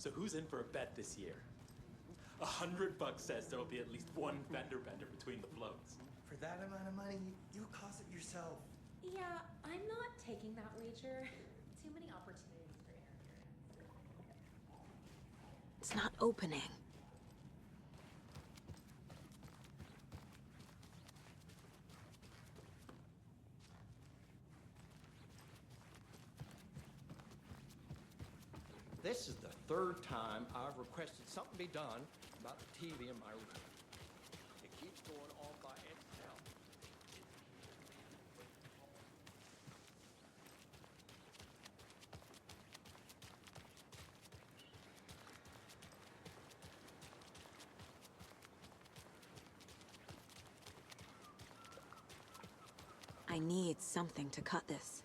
So who's in for a bet this year? $100 says there'll be at least one fender bender between the floats. For that amount of money, you cause it yourself. Yeah, I'm not taking that wager. Too many opportunities for error. It's not opening. This is the third time I've requested something be done about the TV in my room. It keeps going on by itself. I need something to cut this.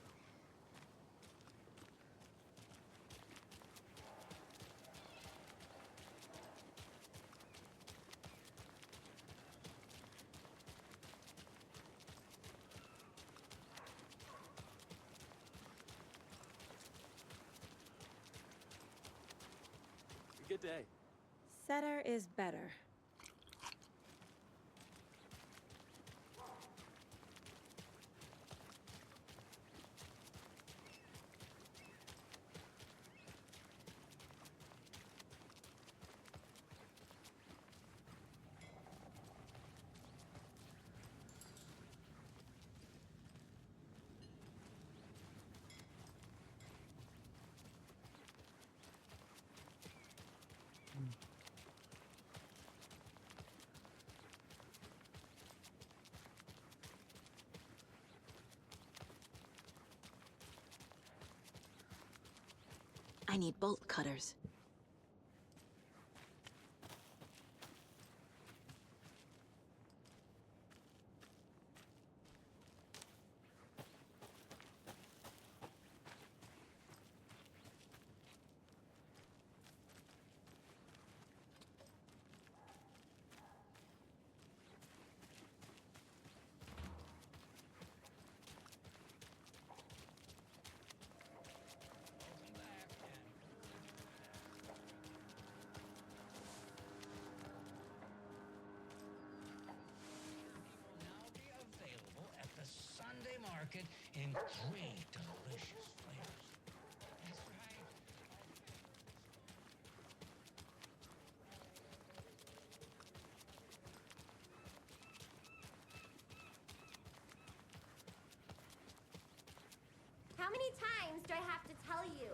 Good day. Setter is better. I need bolt cutters. Sunday market in great, delicious flavors. That's right. How many times do I have to tell you?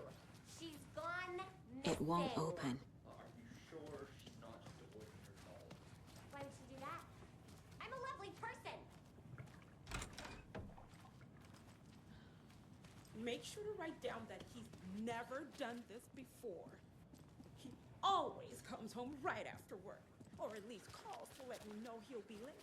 She's gone missing. It won't open. Are you sure she's not just avoiding her call? Why would she do that? I'm a lovely person. Make sure to write down that he's never done this before. He always comes home right after work, or at least calls to let me know he'll be late.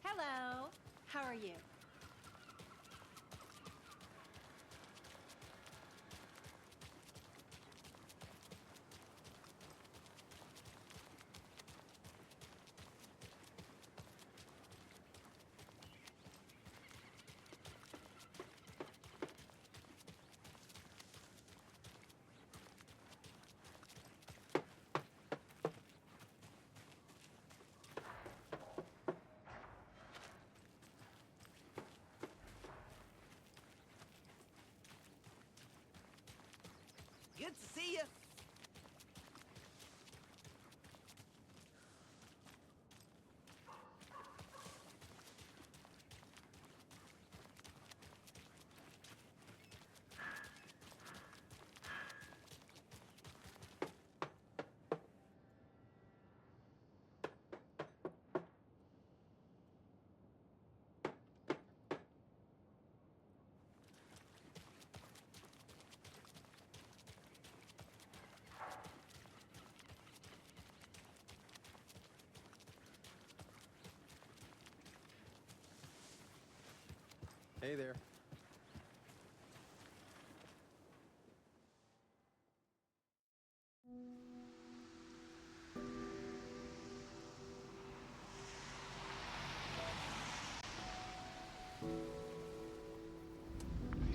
Hello. How are you? Good to see you. Hey there.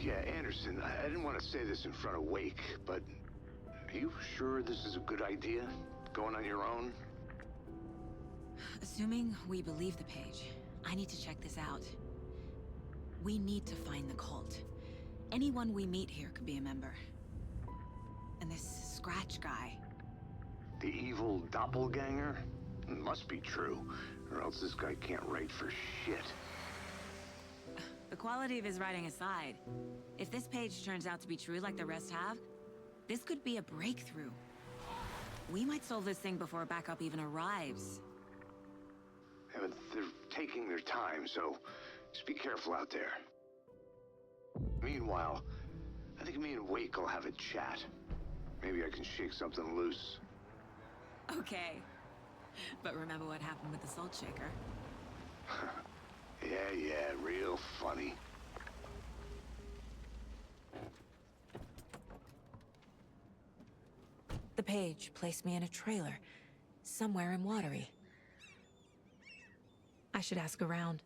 Yeah, Anderson, I didn't want to say this in front of Wake, but are you sure this is a good idea? Going on your own? Assuming we believe the page, I need to check this out. We need to find the cult. Anyone we meet here could be a member. And this Scratch guy. The evil doppelganger? Must be true, or else this guy can't write for shit. The quality of his writing aside, if this page turns out to be true like the rest have, this could be a breakthrough. We might solve this thing before backup even arrives. Yeah, but they're taking their time, so just be careful out there. Meanwhile, I think me and Wake will have a chat. Maybe I can shake something loose. Okay. But remember what happened with the salt shaker? Yeah, real funny. The page placed me in a trailer, somewhere in Watery. I should ask around.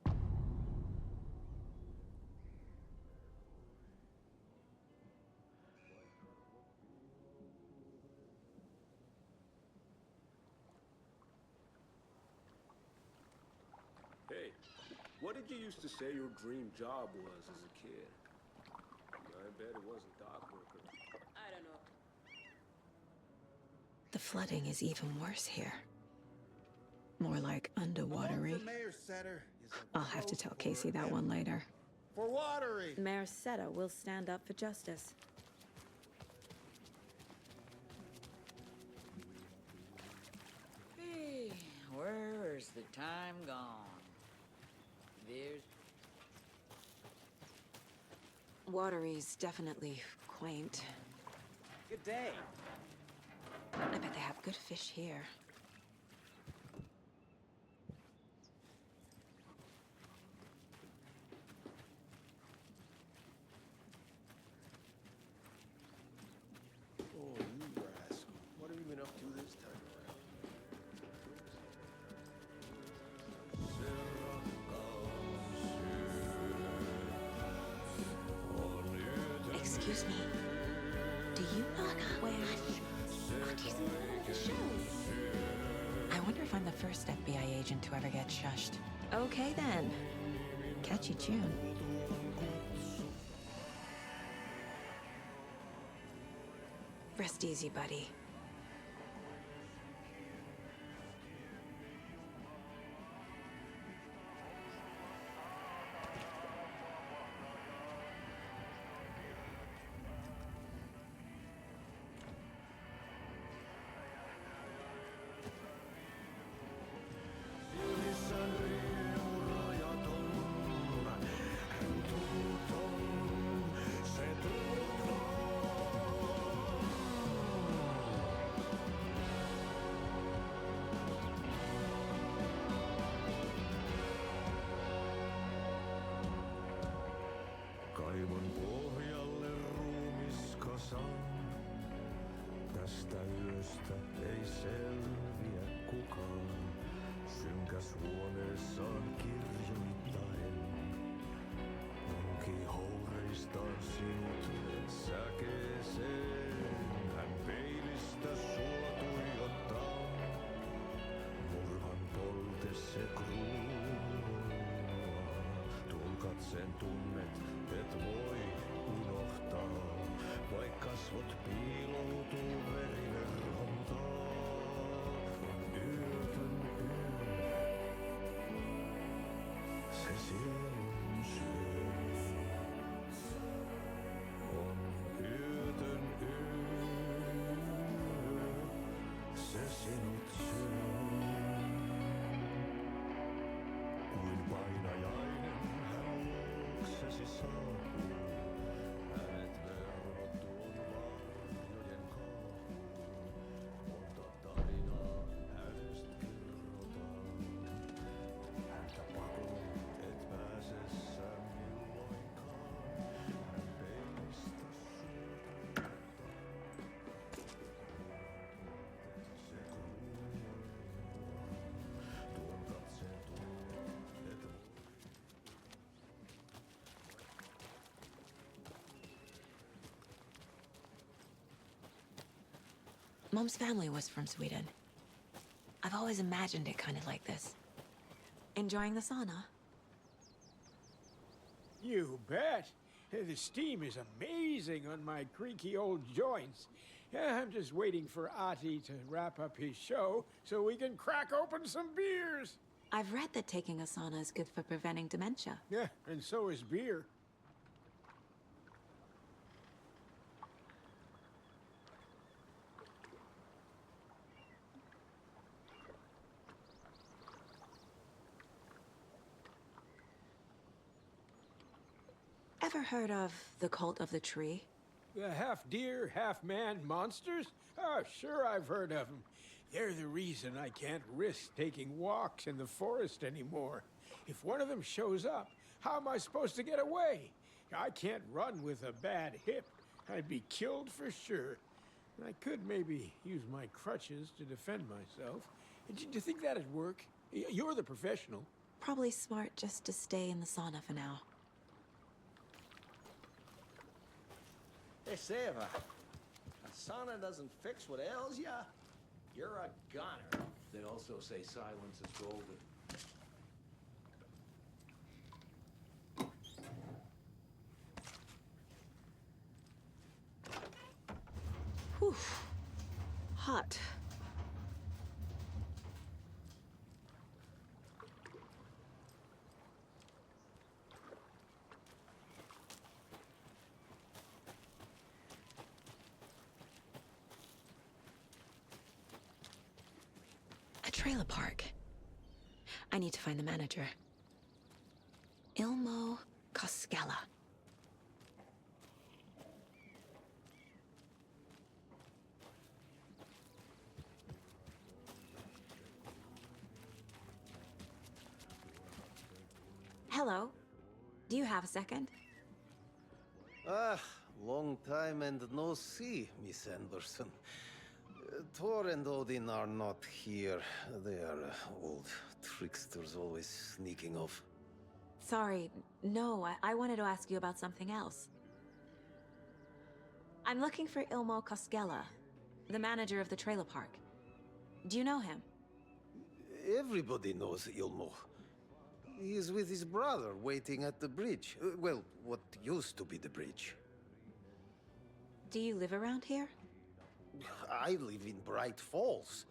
Hey, what did you used to say your dream job was as a kid? I bet it wasn't dock worker. I don't know. The flooding is even worse here. More like underwatery. Mayor Setter is I'll have to tell Casey that one later. for Watery. Mayor Seta will stand up for justice. Hey, where's the time gone? There's... Watery's definitely quaint. Good day. I bet they have good fish here. Oh, you rascal. What have you been up to this time around? Excuse me. Do you not where Artie's in the middle of the show? I wonder if I'm the first FBI agent to ever get shushed. Okay then. Catchy tune. Rest easy, buddy. Kaivon pohjalle ruumiskasan. Tästä yöstä ei selviä kukaan. Synkäs huoneessaan kirjoittain. Onki houreistaan sinut säkeeseen. Hän peilistä sua tuijottaa. Murhan polte se kruunua. Tulkat sen tunnet, et voi unohtaa. Vaik kasvot piiloutuu veriverhon taa. On yötön yö. Se sielun syö. On yötön yö. Se sinut syö. Kuin painajainen hän luoksesi saapuu. Hänet verhottuun varjojen kaapuun. Monta tarinaa hänestä kerrotaan. Häntä pakoon et pääse sä milloinkaan. Mom's family was from Sweden. I've always imagined it kind of like this. Enjoying the sauna? You bet. The steam is amazing on my creaky old joints. I'm just waiting for Ati to wrap up his show so we can crack open some beers. I've read that taking a sauna is good for preventing dementia. Yeah, and so is beer. Ever heard of the Cult of the Tree? The half-deer, half-man monsters? Oh, sure I've heard of them. They're the reason I can't risk taking walks in the forest anymore. If one of them shows up, how am I supposed to get away? I can't run with a bad hip. I'd be killed for sure. I could maybe use my crutches to defend myself. Do you think that'd work? You're the professional. Probably smart just to stay in the sauna for now. Hey, Seva, a sauna doesn't fix what ails ya? You're a goner. They also say silence is golden. Whew. Hot. A trailer park. I need to find the manager. Ilmo Koskela. Hello. Do you have a second? Ah, long time and no see, Miss Anderson. Thor and Odin are not here. They are old tricksters always sneaking off. Sorry, no, I wanted to ask you about something else. I'm looking for Ilmo Koskela, the manager of the trailer park. Do you know him? Everybody knows Ilmo. He is with his brother waiting at the bridge. Well, what used to be the bridge. Do you live around here? I live in Bright Falls.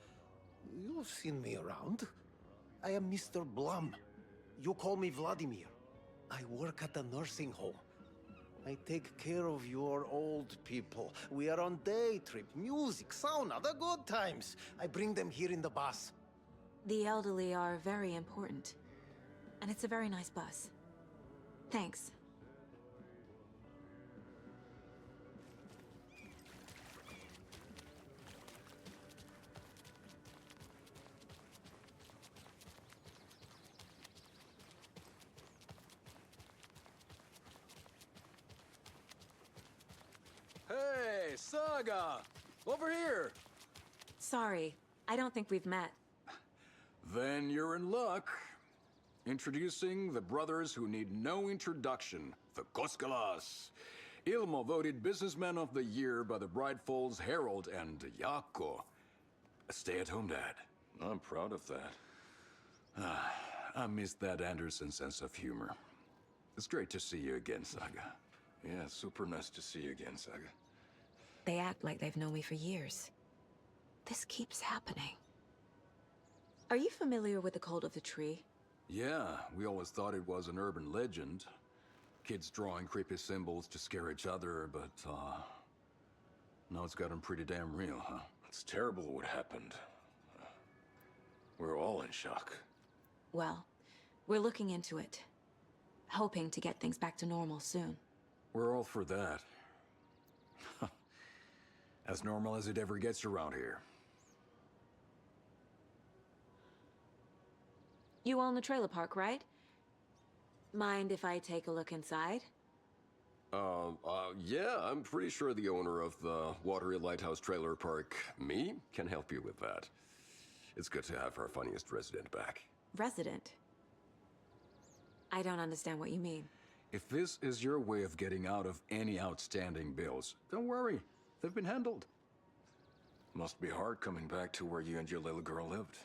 You've seen me around. I am Mr. Blum. You call me Vladimir. I work at a nursing home. I take care of your old people. We are on day trip, music, sauna, the good times. I bring them here in the bus. The elderly are very important. And it's a very nice bus. Thanks. Hey, Saga! Over here! Sorry, I don't think we've met. Then you're in luck. Introducing the brothers who need no introduction, the Koskelas. Ilmo voted Businessman of the Year by the Bright Falls Herald, and Jaakko, a stay-at-home dad. I'm proud of that. I missed that Anderson sense of humor. It's great to see you again, Saga. Yeah, super nice to see you again, Saga. They act like they've known me for years. This keeps happening. Are you familiar with the Cult of the Tree? Yeah, we always thought it was an urban legend. Kids drawing creepy symbols to scare each other, but, now it's gotten pretty damn real, huh? It's terrible what happened. We're all in shock. Well, we're looking into it. Hoping to get things back to normal soon. We're all for that. As normal as it ever gets around here. You own the trailer park, right? Mind if I take a look inside? Yeah, I'm pretty sure the owner of the Watery Lighthouse Trailer Park, me, can help you with that. It's good to have our funniest resident back. Resident? I don't understand what you mean. If this is your way of getting out of any outstanding bills, don't worry. They've been handled. Must be hard coming back to where you and your little girl lived.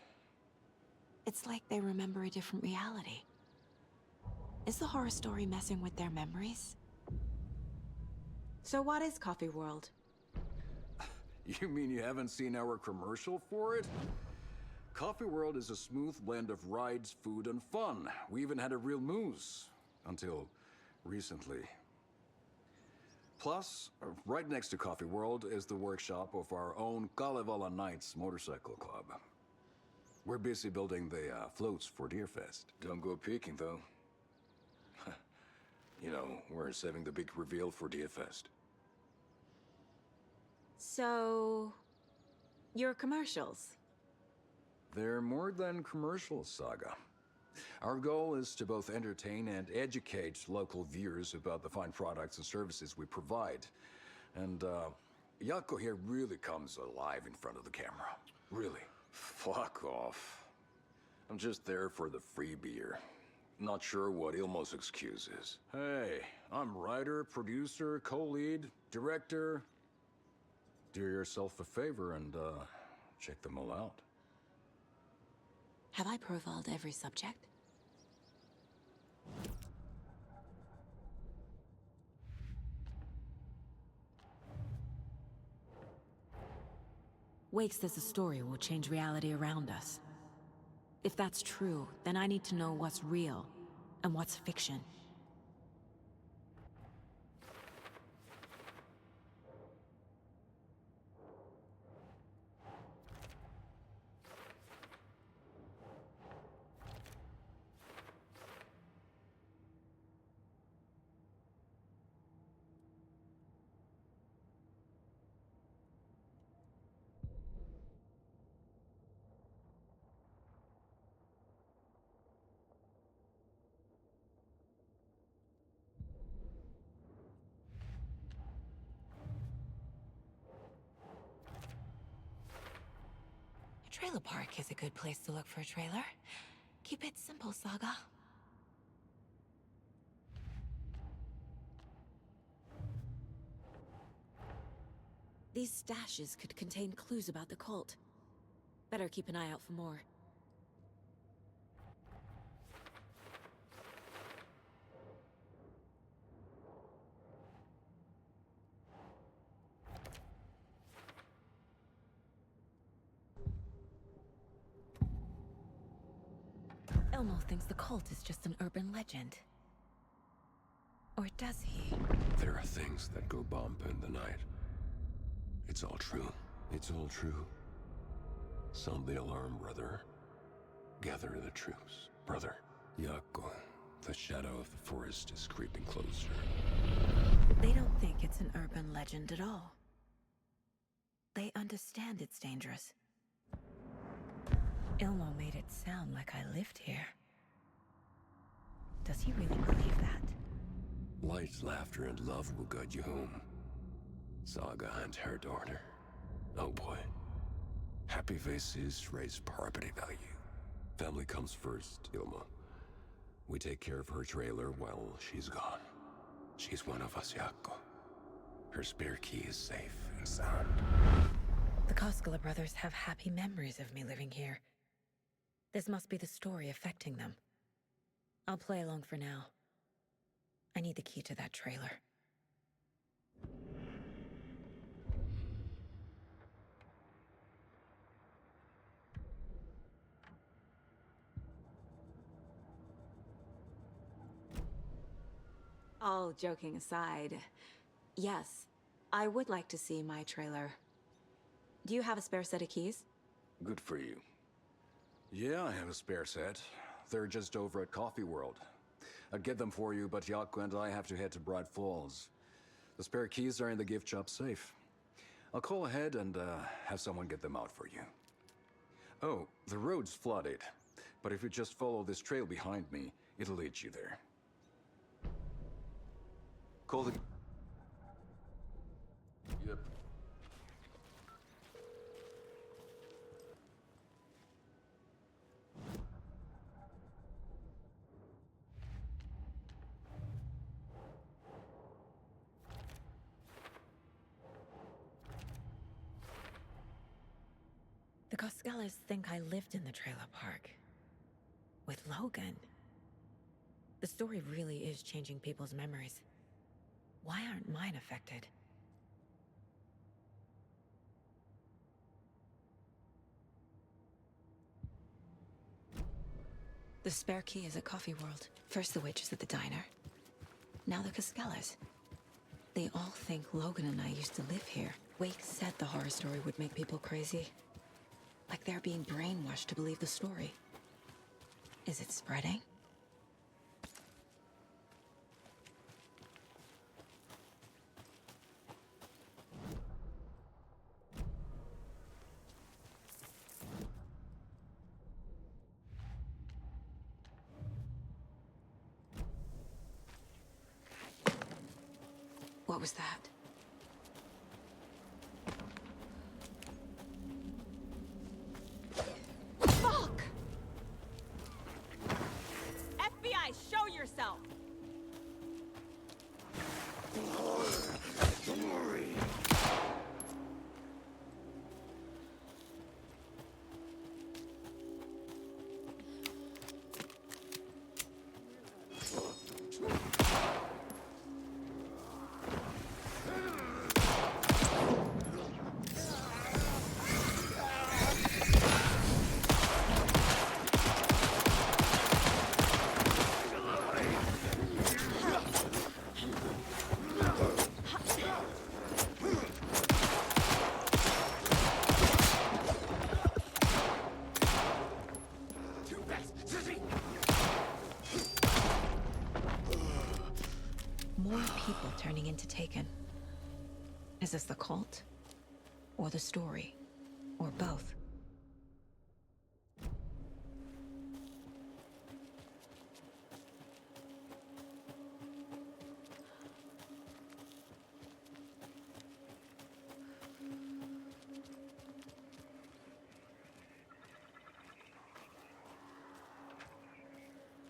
It's like they remember a different reality. Is the horror story messing with their memories? So what is Coffee World? You mean you haven't seen our commercial for it? Coffee World is a smooth blend of rides, food, and fun. We even had a real moose. Until recently. Plus, right next to Coffee World is the workshop of our own Kalevala Knights Motorcycle Club. We're busy building the floats for Deerfest. Don't go peeking, though. You know, we're saving the big reveal for Deerfest. So... your commercials? They're more than commercials, Saga. Our goal is to both entertain and educate local viewers about the fine products and services we provide. And, Jaakko here really comes alive in front of the camera. Really. Fuck off. I'm just there for the free beer. Not sure what Ilmo's excuse is. Hey, I'm writer, producer, co-lead, director. Do yourself a favor and, check them all out. Have I profiled every subject? Wake says the story will change reality around us. If that's true, then I need to know what's real and what's fiction. Trailer park is a good place to look for a trailer. Keep it simple, Saga. These stashes could contain clues about the cult. Better keep an eye out for more. Ilmo thinks the cult is just an urban legend. Or does he? There are things that go bump in the night. It's all true. It's all true. Sound the alarm, brother. Gather the troops, brother. Jaakko, the shadow of the forest is creeping closer. They don't think it's an urban legend at all. They understand it's dangerous. Ilmo made it sound like I lived here. Does he really believe that? Light, laughter, and love will guide you home. Saga and her daughter. Oh boy. Happy faces raise property value. Family comes first, Ilma. We take care of her trailer while she's gone. She's one of us, Jaakko. Her spare key is safe and sound. The Koskela brothers have happy memories of me living here. This must be the story affecting them. I'll play along for now. I need the key to that trailer. All joking aside, yes, I would like to see my trailer. Do you have a spare set of keys? Good for you. Yeah, I have a spare set. They're just over at Coffee World. I'd get them for you, but Jaakko and I have to head to Bright Falls. The spare keys are in the gift shop safe. I'll call ahead and have someone get them out for you. Oh, the road's flooded, but if you just follow this trail behind me, it'll lead you there. Call the... Yep. The Coskellas think I lived in the trailer park. With Logan. The story really is changing people's memories. Why aren't mine affected? The spare key is at Coffee World. First the witches at the diner. Now the Coskellas. They all think Logan and I used to live here. Wake said the horror story would make people crazy. Like they're being brainwashed to believe the story. Is it spreading? What was that? Fuck! FBI, show yourself! More people turning into Taken. Is this the cult? Or the story? Or both?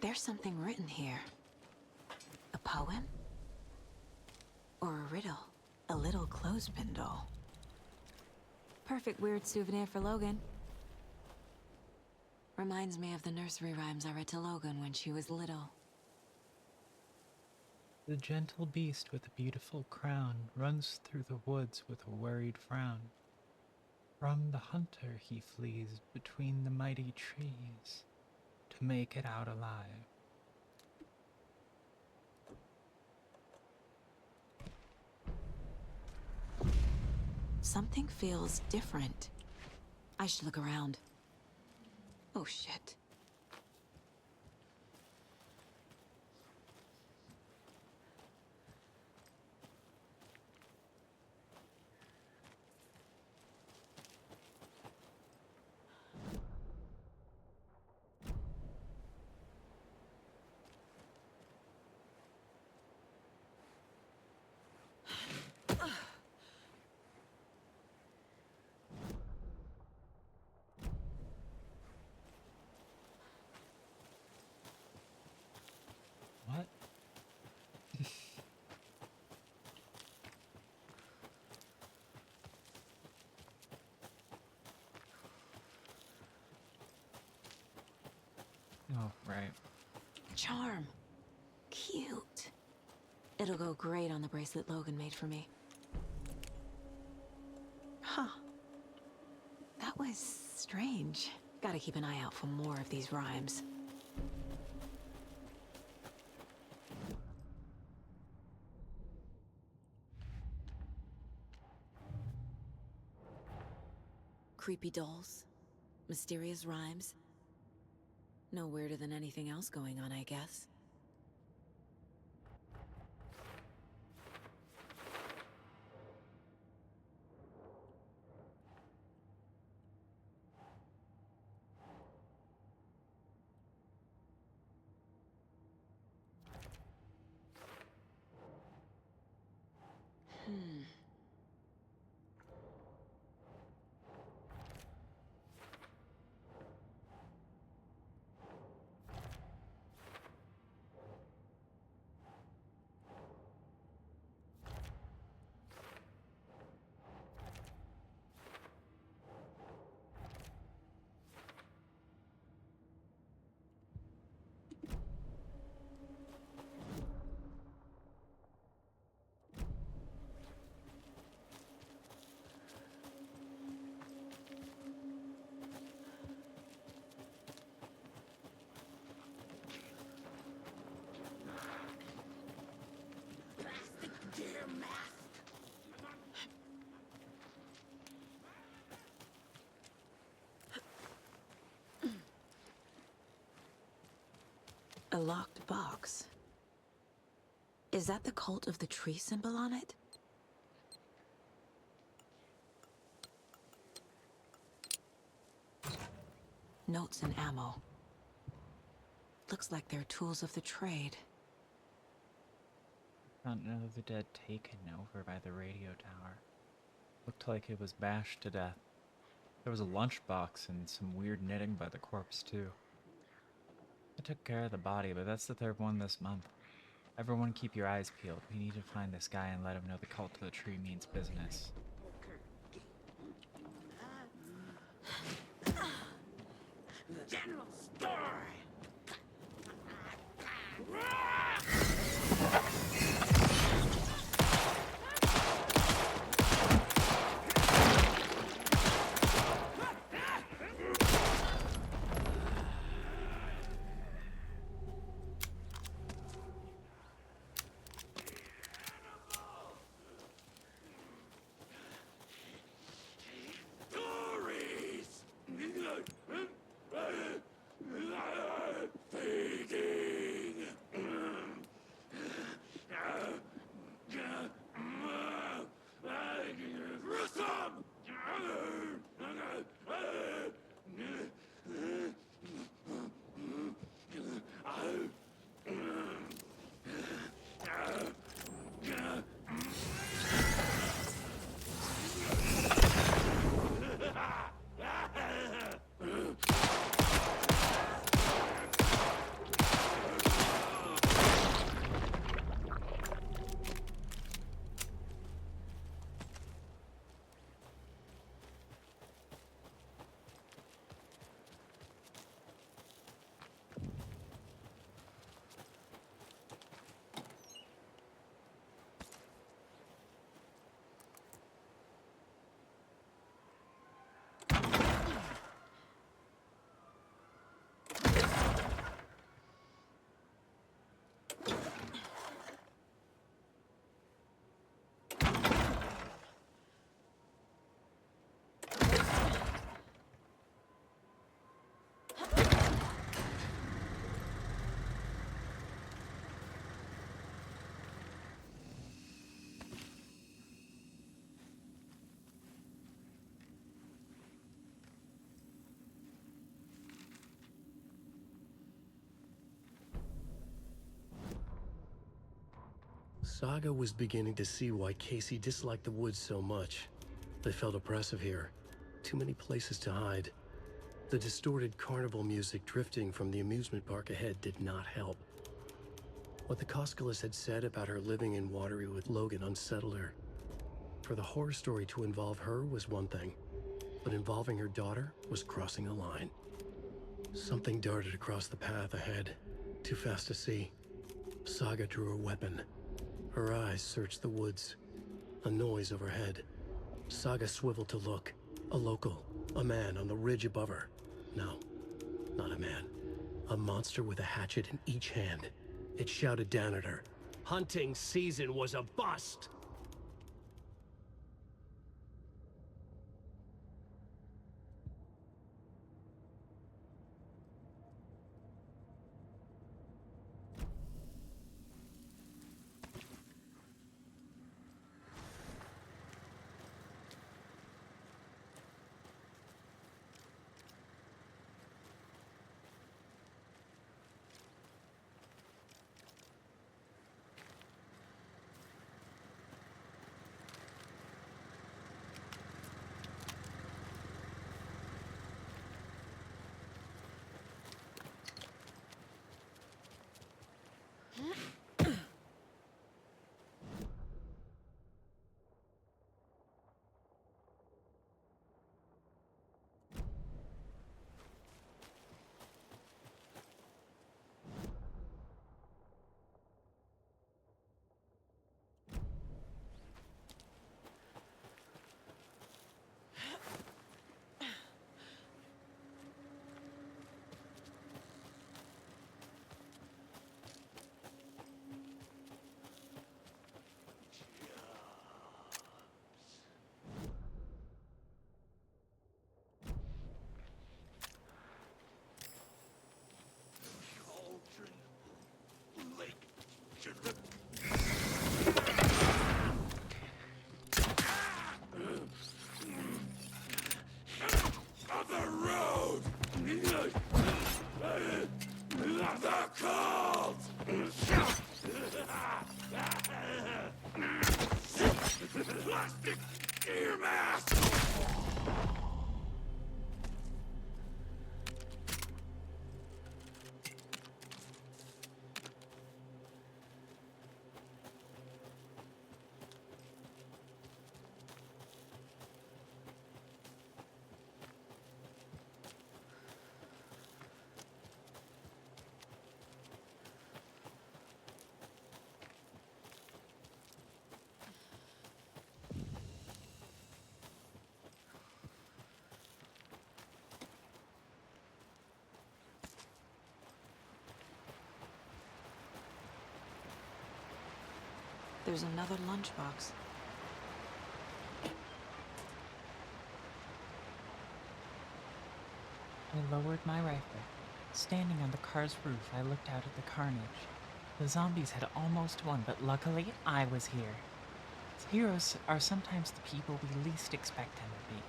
There's something written here. A poem? Or a riddle? A little clothespin doll. Perfect weird souvenir for Logan. Reminds me of the nursery rhymes I read to Logan when she was little. The gentle beast with a beautiful crown runs through the woods with a worried frown. From the hunter he flees between the mighty trees to make it out alive. Something feels different. I should look around. Oh shit. What? Oh, right. Charm. Cute. It'll go great on the bracelet Logan made for me. Huh. That was strange. Gotta keep an eye out for more of these rhymes. Creepy dolls. Mysterious rhymes. No weirder than anything else going on, I guess. A locked box. Is that the cult of the tree symbol on it? Notes and ammo. Looks like they're tools of the trade. Found another dead taken over by the radio tower. Looked like it was bashed to death. There was a lunchbox and some weird knitting by the corpse, too. I took care of the body, but that's the third one this month. Everyone keep your eyes peeled. We need to find this guy and let him know the cult of the tree means business. General store! Saga was beginning to see why Casey disliked the woods so much. They felt oppressive here. Too many places to hide. The distorted carnival music drifting from the amusement park ahead did not help. What the Koskalas had said about her living in Watery with Logan unsettled her. For the horror story to involve her was one thing, but involving her daughter was crossing a line. Something darted across the path ahead, too fast to see. Saga drew her weapon. Her eyes searched the woods. A noise overhead. Saga swiveled to look. A local. A man on the ridge above her. No, not a man. A monster with a hatchet in each hand. It shouted down at her. Hunting season was a bust! There's another lunchbox. I lowered my rifle. Standing on the car's roof, I looked out at the carnage. The zombies had almost won, but luckily, I was here. Heroes are sometimes the people we least expect them to be.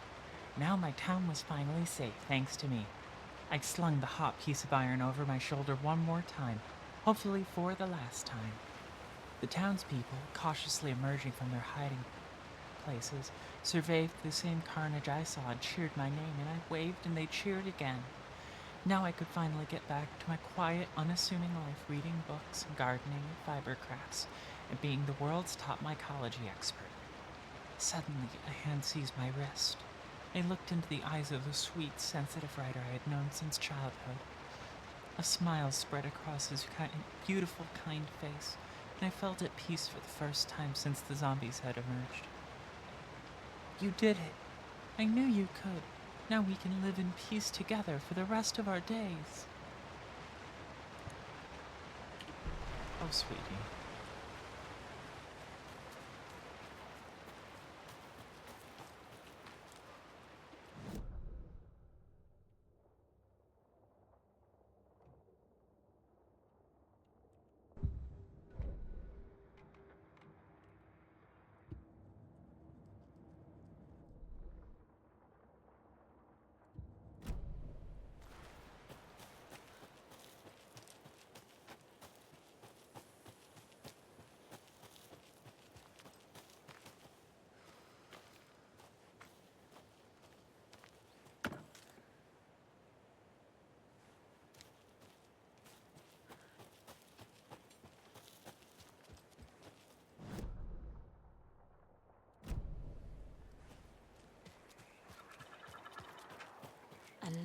Now my town was finally safe, thanks to me. I slung the hot piece of iron over my shoulder one more time, hopefully for the last time. The townspeople, cautiously emerging from their hiding places, surveyed the same carnage I saw and cheered my name, and I waved and they cheered again. Now I could finally get back to my quiet, unassuming life, reading books, gardening, and fiber crafts, and being the world's top mycology expert. Suddenly, a hand seized my wrist. I looked into the eyes of the sweet, sensitive writer I had known since childhood. A smile spread across his beautiful, kind face, and I felt at peace for the first time since the zombies had emerged. You did it. I knew you could. Now we can live in peace together for the rest of our days. Oh, sweetie.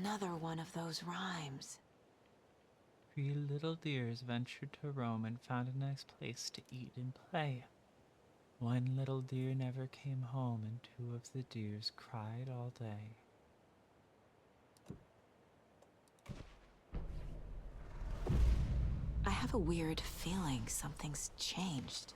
Another one of those rhymes. 3 little deers ventured to roam and found a nice place to eat and play. 1 little deer never came home, and 2 of the deers cried all day. I have a weird feeling something's changed.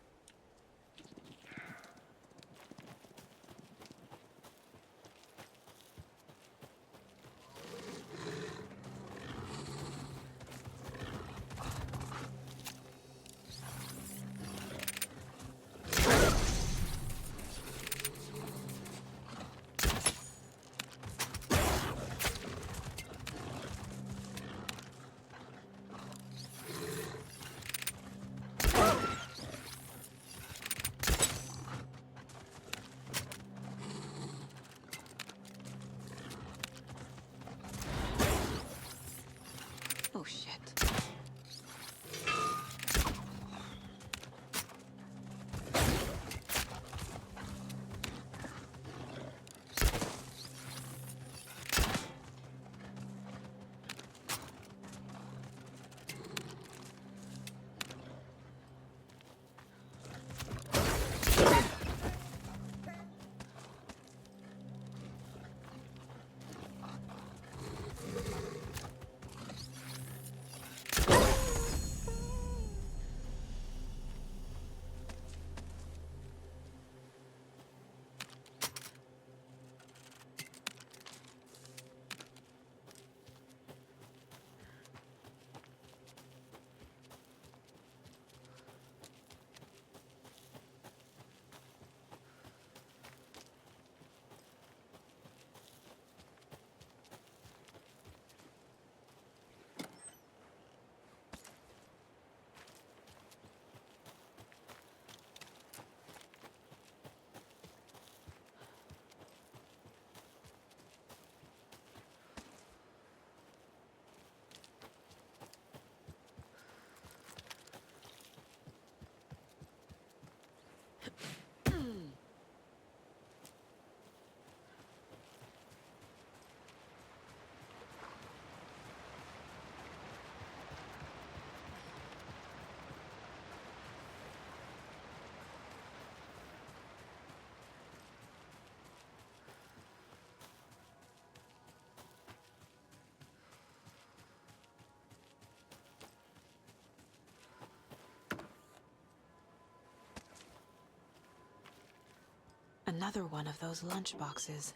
Another one of those lunch boxes.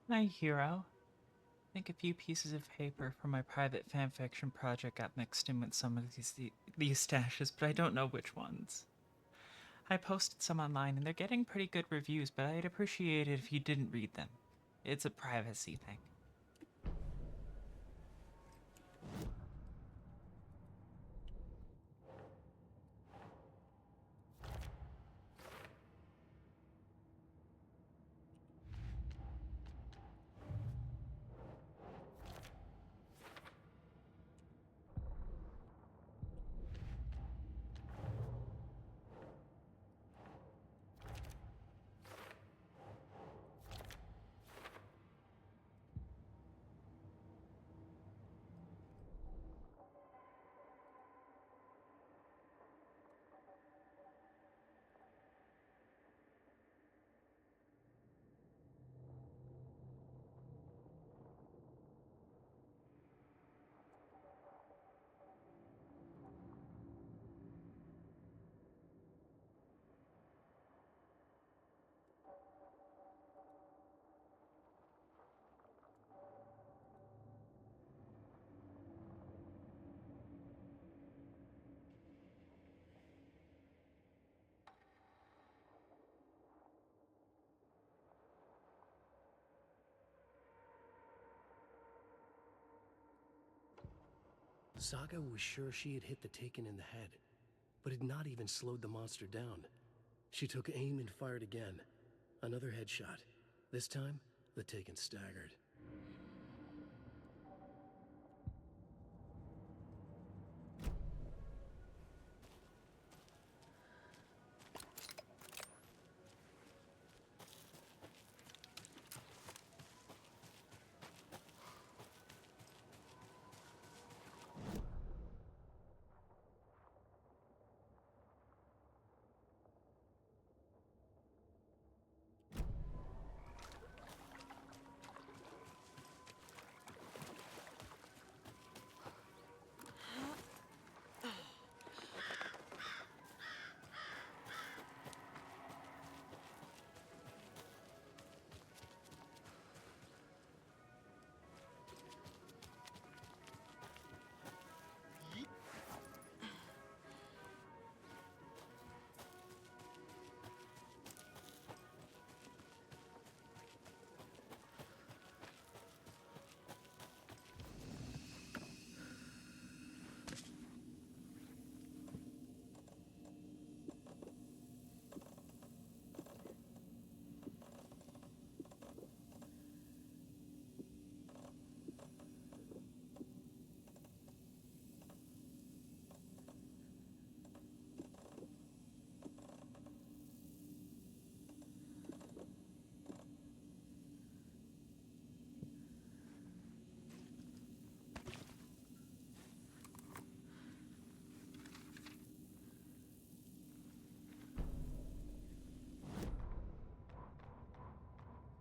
My hero. I think a few pieces of paper from my private fanfiction project got mixed in with some of these stashes, but I don't know which ones. I posted some online and they're getting pretty good reviews, but I'd appreciate it if you didn't read them. It's a privacy thing. Saga was sure she had hit the Taken in the head, but had not even slowed the monster down. She took aim and fired again. Another headshot. This time, the Taken staggered.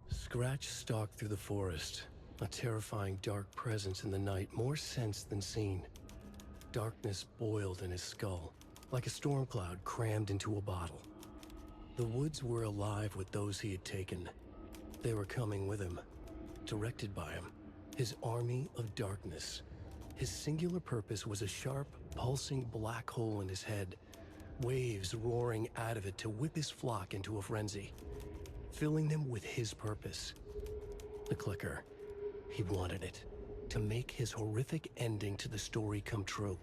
Scratch stalked through the forest, a terrifying dark presence in the night, more sensed than seen. Darkness boiled in his skull, like a storm cloud crammed into a bottle. The woods were alive with those he had taken. They were coming with him, directed by him, his army of darkness. His singular purpose was a sharp, pulsing black hole in his head, waves roaring out of it to whip his flock into a frenzy, filling them with his purpose. The clicker. He wanted it, to make his horrific ending to the story come true.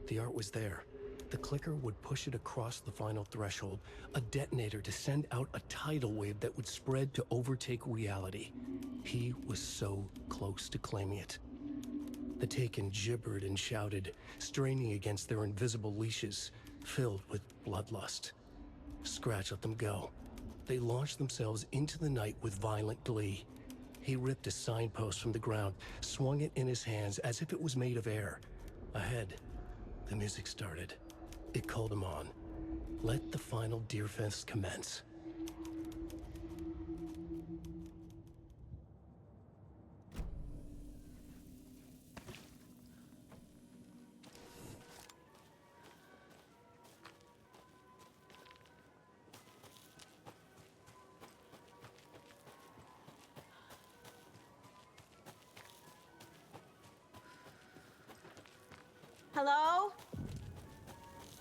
The art was there. The clicker would push it across the final threshold, a detonator to send out a tidal wave that would spread to overtake reality. He was so close to claiming it. The Taken gibbered and shouted, straining against their invisible leashes, filled with bloodlust. Scratch let them go. They launched themselves into the night with violent glee. He ripped a signpost from the ground, swung it in his hands as if it was made of air. Ahead, the music started. It called him on. Let the final Deerfest commence. Hello?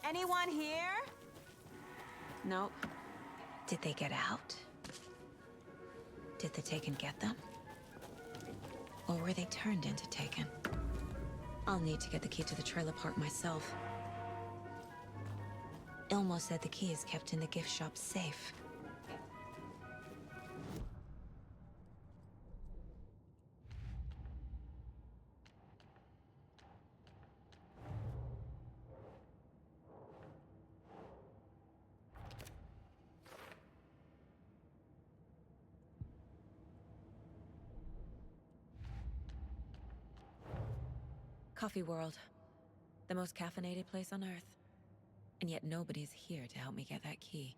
Anyone here? Nope. Did they get out? Did the Taken get them? Or were they turned into Taken? I'll need to get the key to the trailer park myself. Ilmo said the key is kept in the gift shop safe. Coffee World. The most caffeinated place on Earth. And yet nobody's here to help me get that key.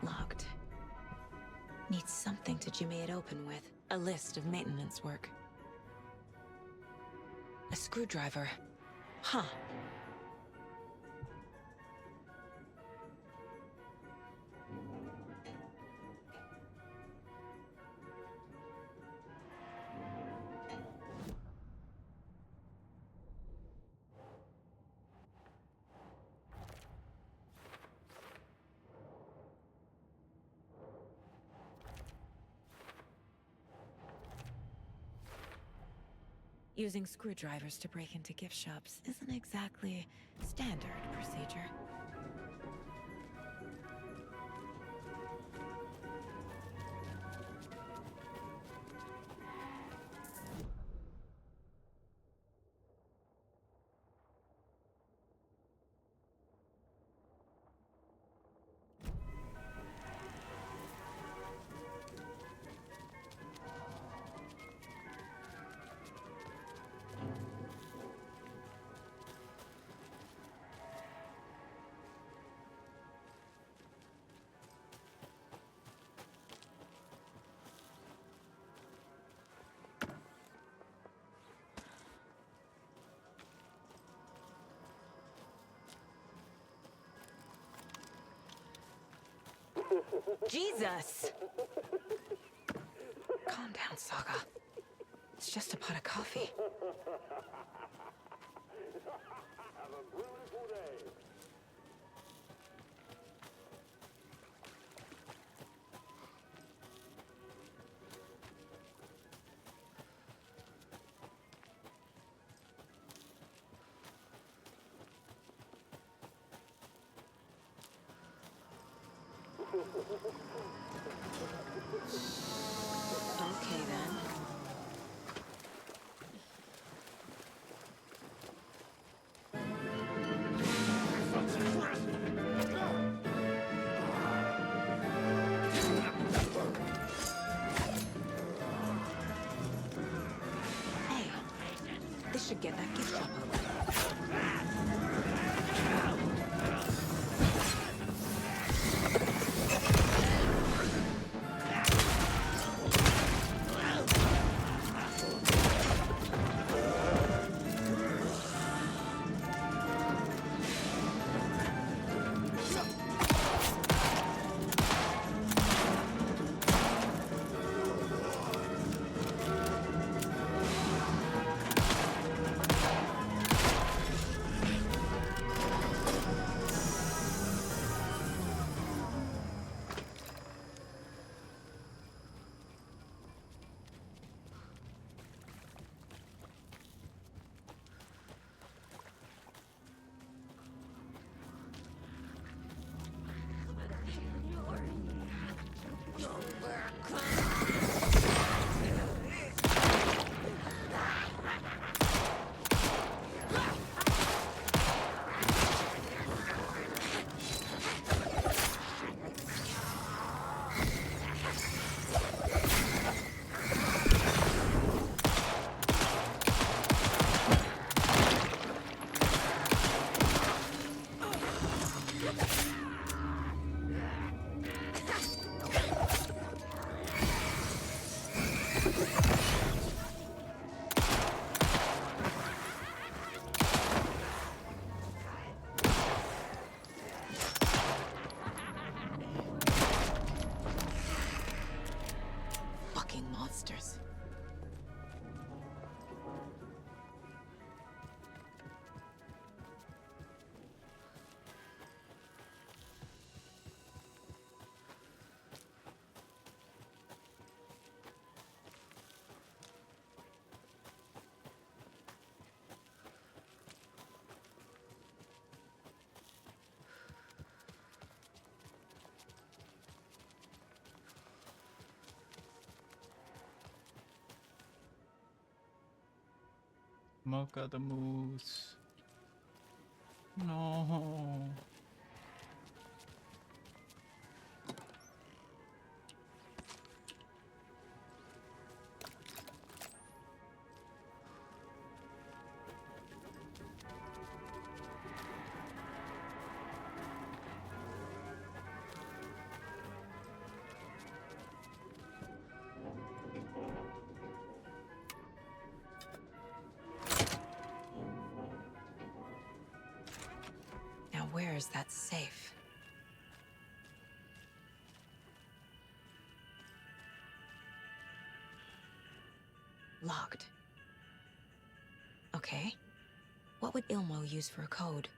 Locked. Need something to jimmy it open with. A list of maintenance work. A screwdriver. Huh. Using screwdrivers to break into gift shops isn't exactly standard procedure. Jesus! Calm down, Saga. It's just a pot of coffee. Okay, then. Hey, this should get that gift shop open. Fucking monsters. Mocha the moose. No. Now where is that safe? Locked. Okay. What would Ilmo use for a code?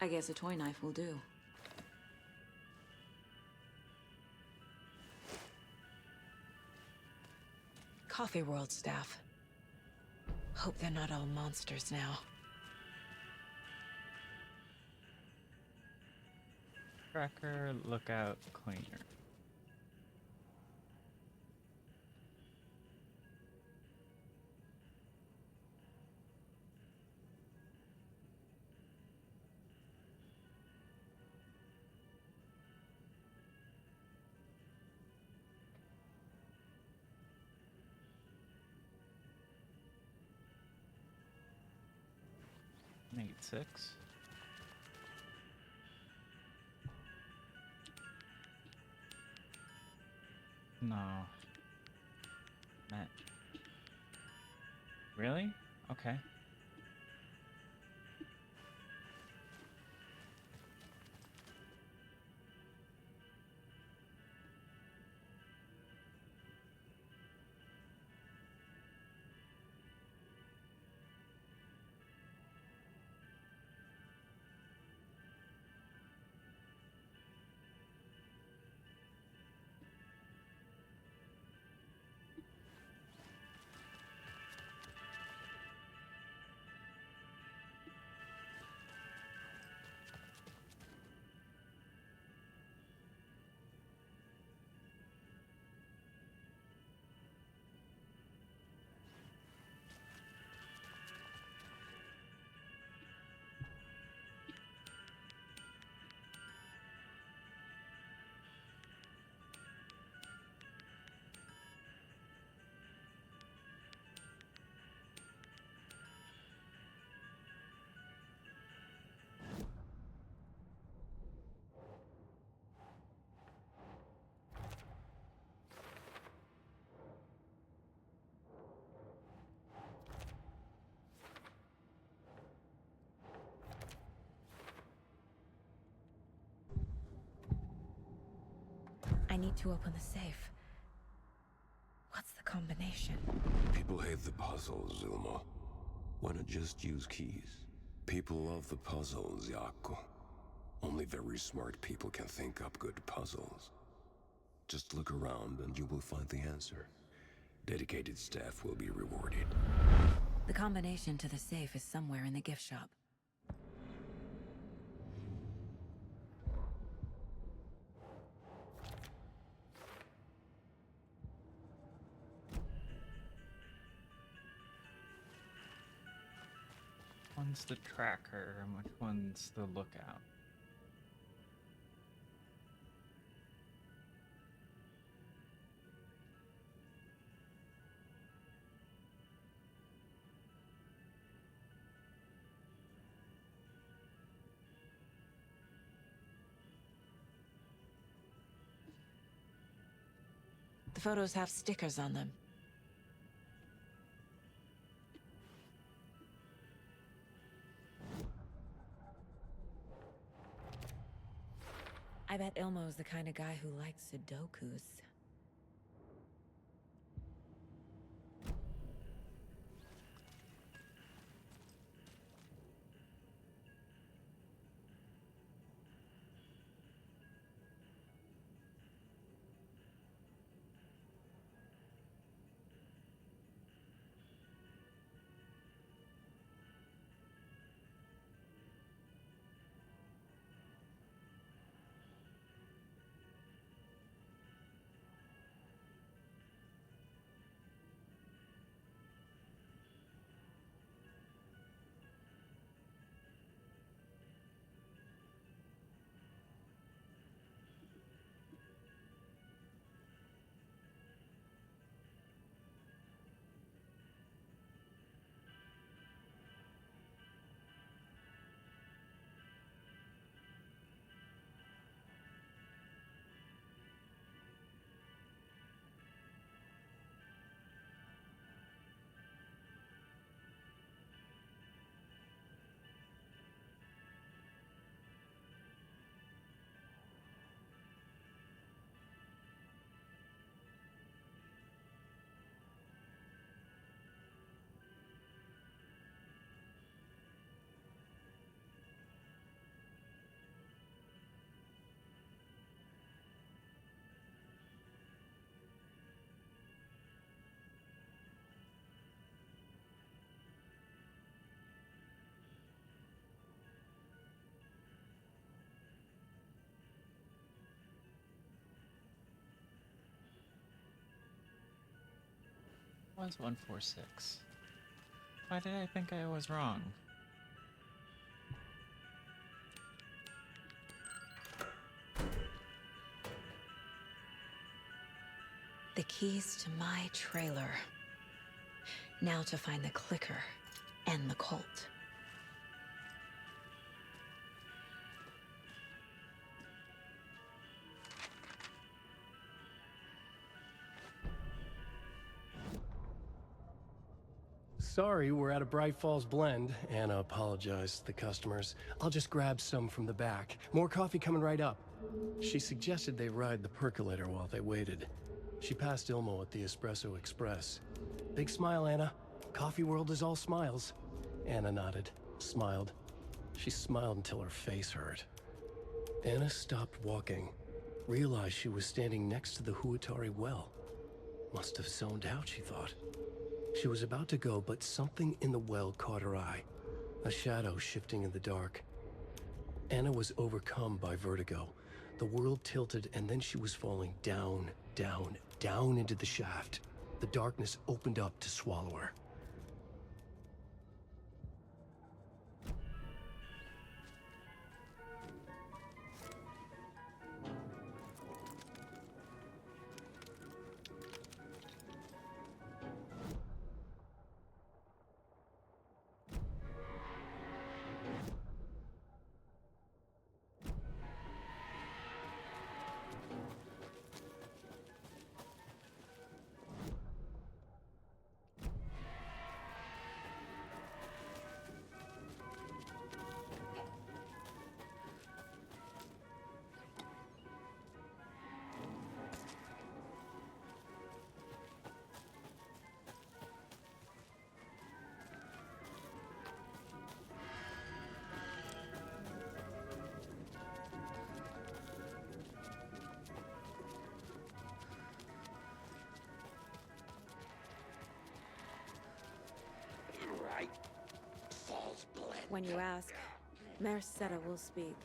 I guess a toy knife will do. Coffee World staff. Hope they're not all monsters now. Tracker, lookout, cleaner. Make it 6. No. Matt. Really? Okay. I need to open the safe. What's the combination? People hate the puzzles, Ilmo. Why not just use keys? People love the puzzles, Jaakko. Only very smart people can think up good puzzles. Just look around and you will find the answer. Dedicated staff will be rewarded. The combination to the safe is somewhere in the gift shop. One's the tracker and which one's the lookout? photos have stickers on them. I bet Ilmo's the kind of guy who likes Sudokus. Was 146. Why did I think I was wrong? The keys to my trailer. Now to find the clicker and the Colt. Sorry, we're at a Bright Falls blend. Anna apologized to the customers. I'll just grab some from the back. More coffee coming right up. She suggested they ride the percolator while they waited. She passed Ilmo at the Espresso Express. Big smile, Anna. Coffee world is all smiles. Anna nodded, smiled. She smiled until her face hurt. Anna stopped walking, realized she was standing next to the Huatari well. Must have zoned out, she thought. She was about to go, but something in the well caught her eye. A shadow shifting in the dark. Anna was overcome by vertigo. The world tilted, and then she was falling down, down, down into the shaft. The darkness opened up to swallow her. When you ask, Merceda will speak.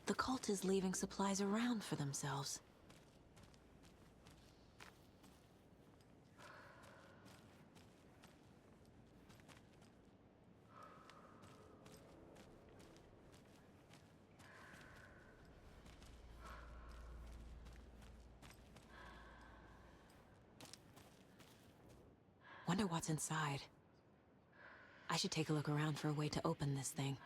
The cult is leaving supplies around for themselves. Wonder what's inside. I should take a look around for a way to open this thing.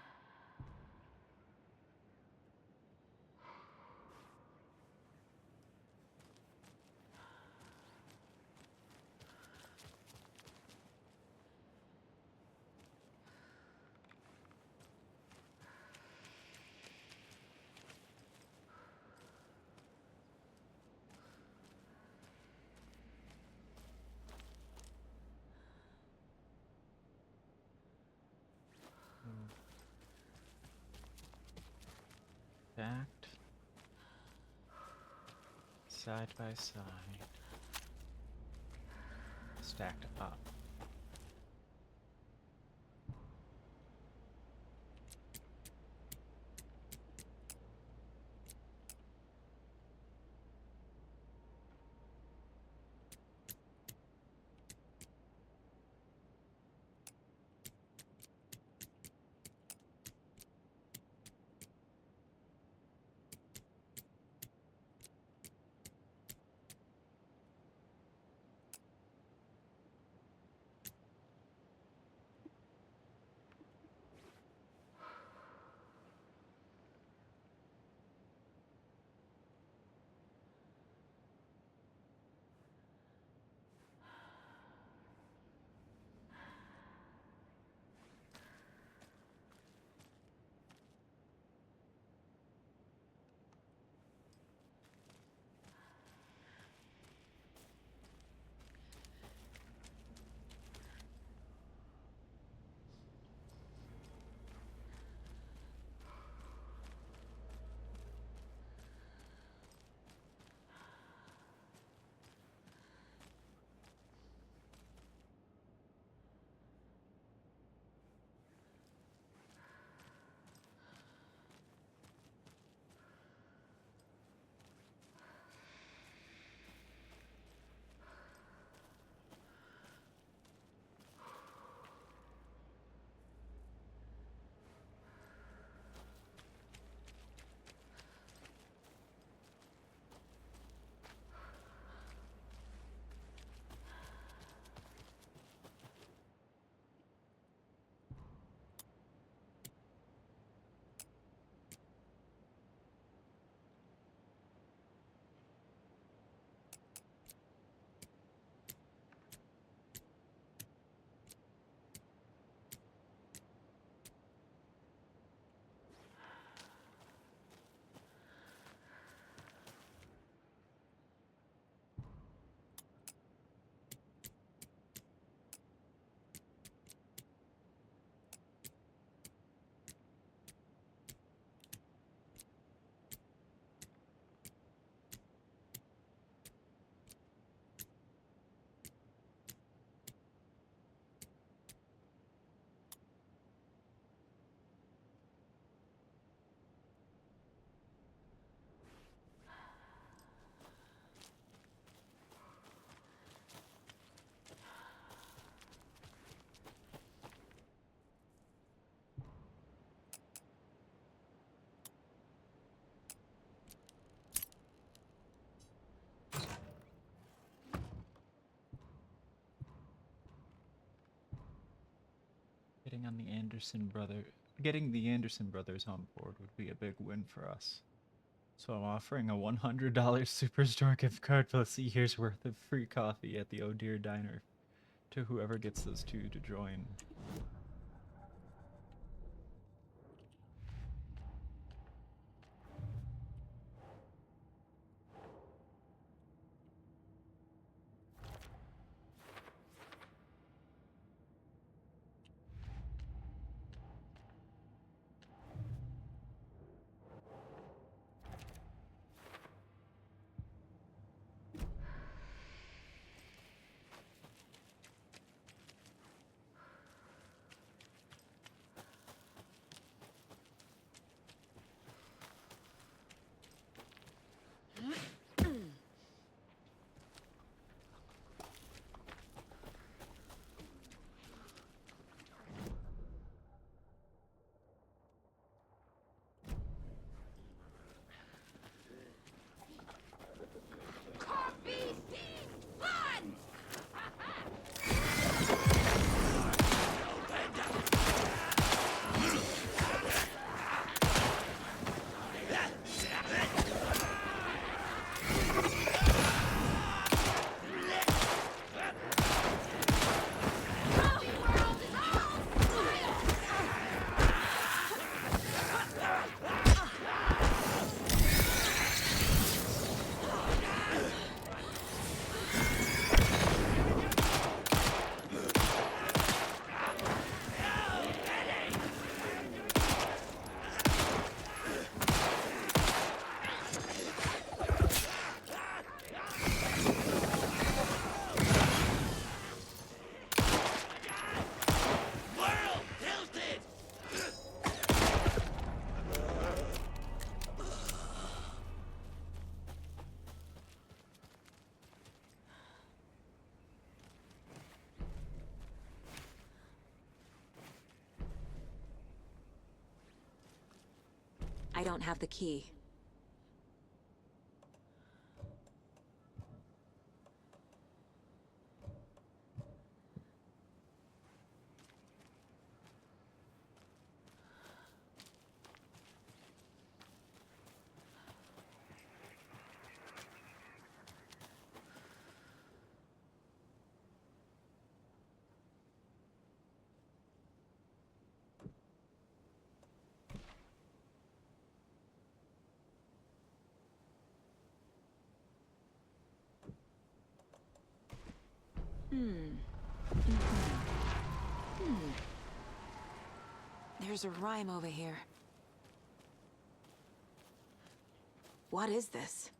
Stacked. Side by side. Stacked up. Getting the Anderson brothers on board would be a big win for us. So I'm offering a $100 Superstore gift card plus a year's worth of free coffee at the Oh Dear Diner to whoever gets those two to join. I don't have the key. There's a rhyme over here. What is this?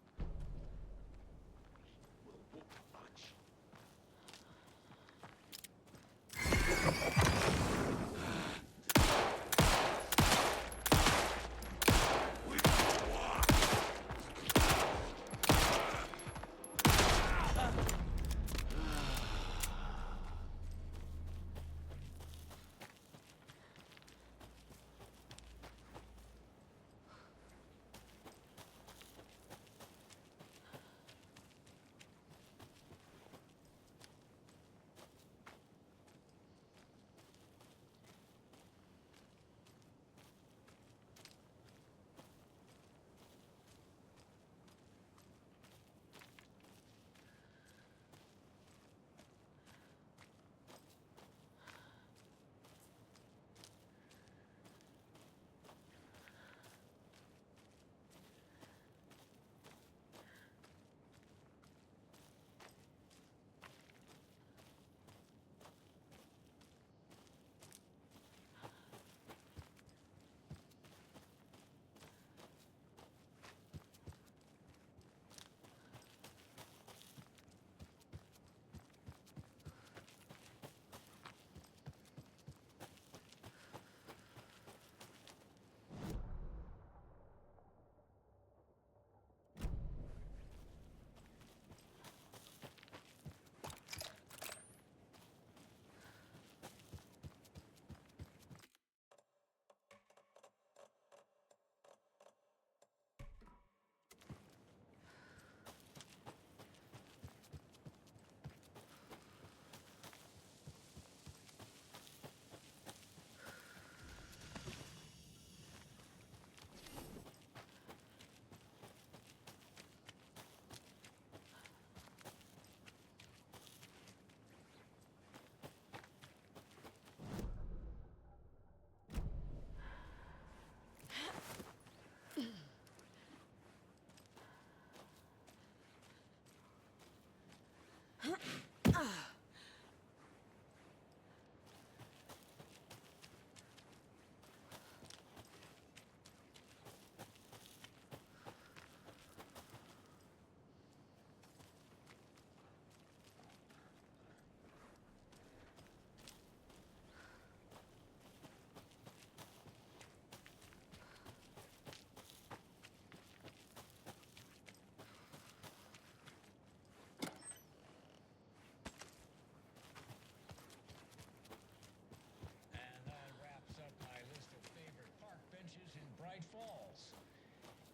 And that wraps up my list of favorite park benches in Bright Falls.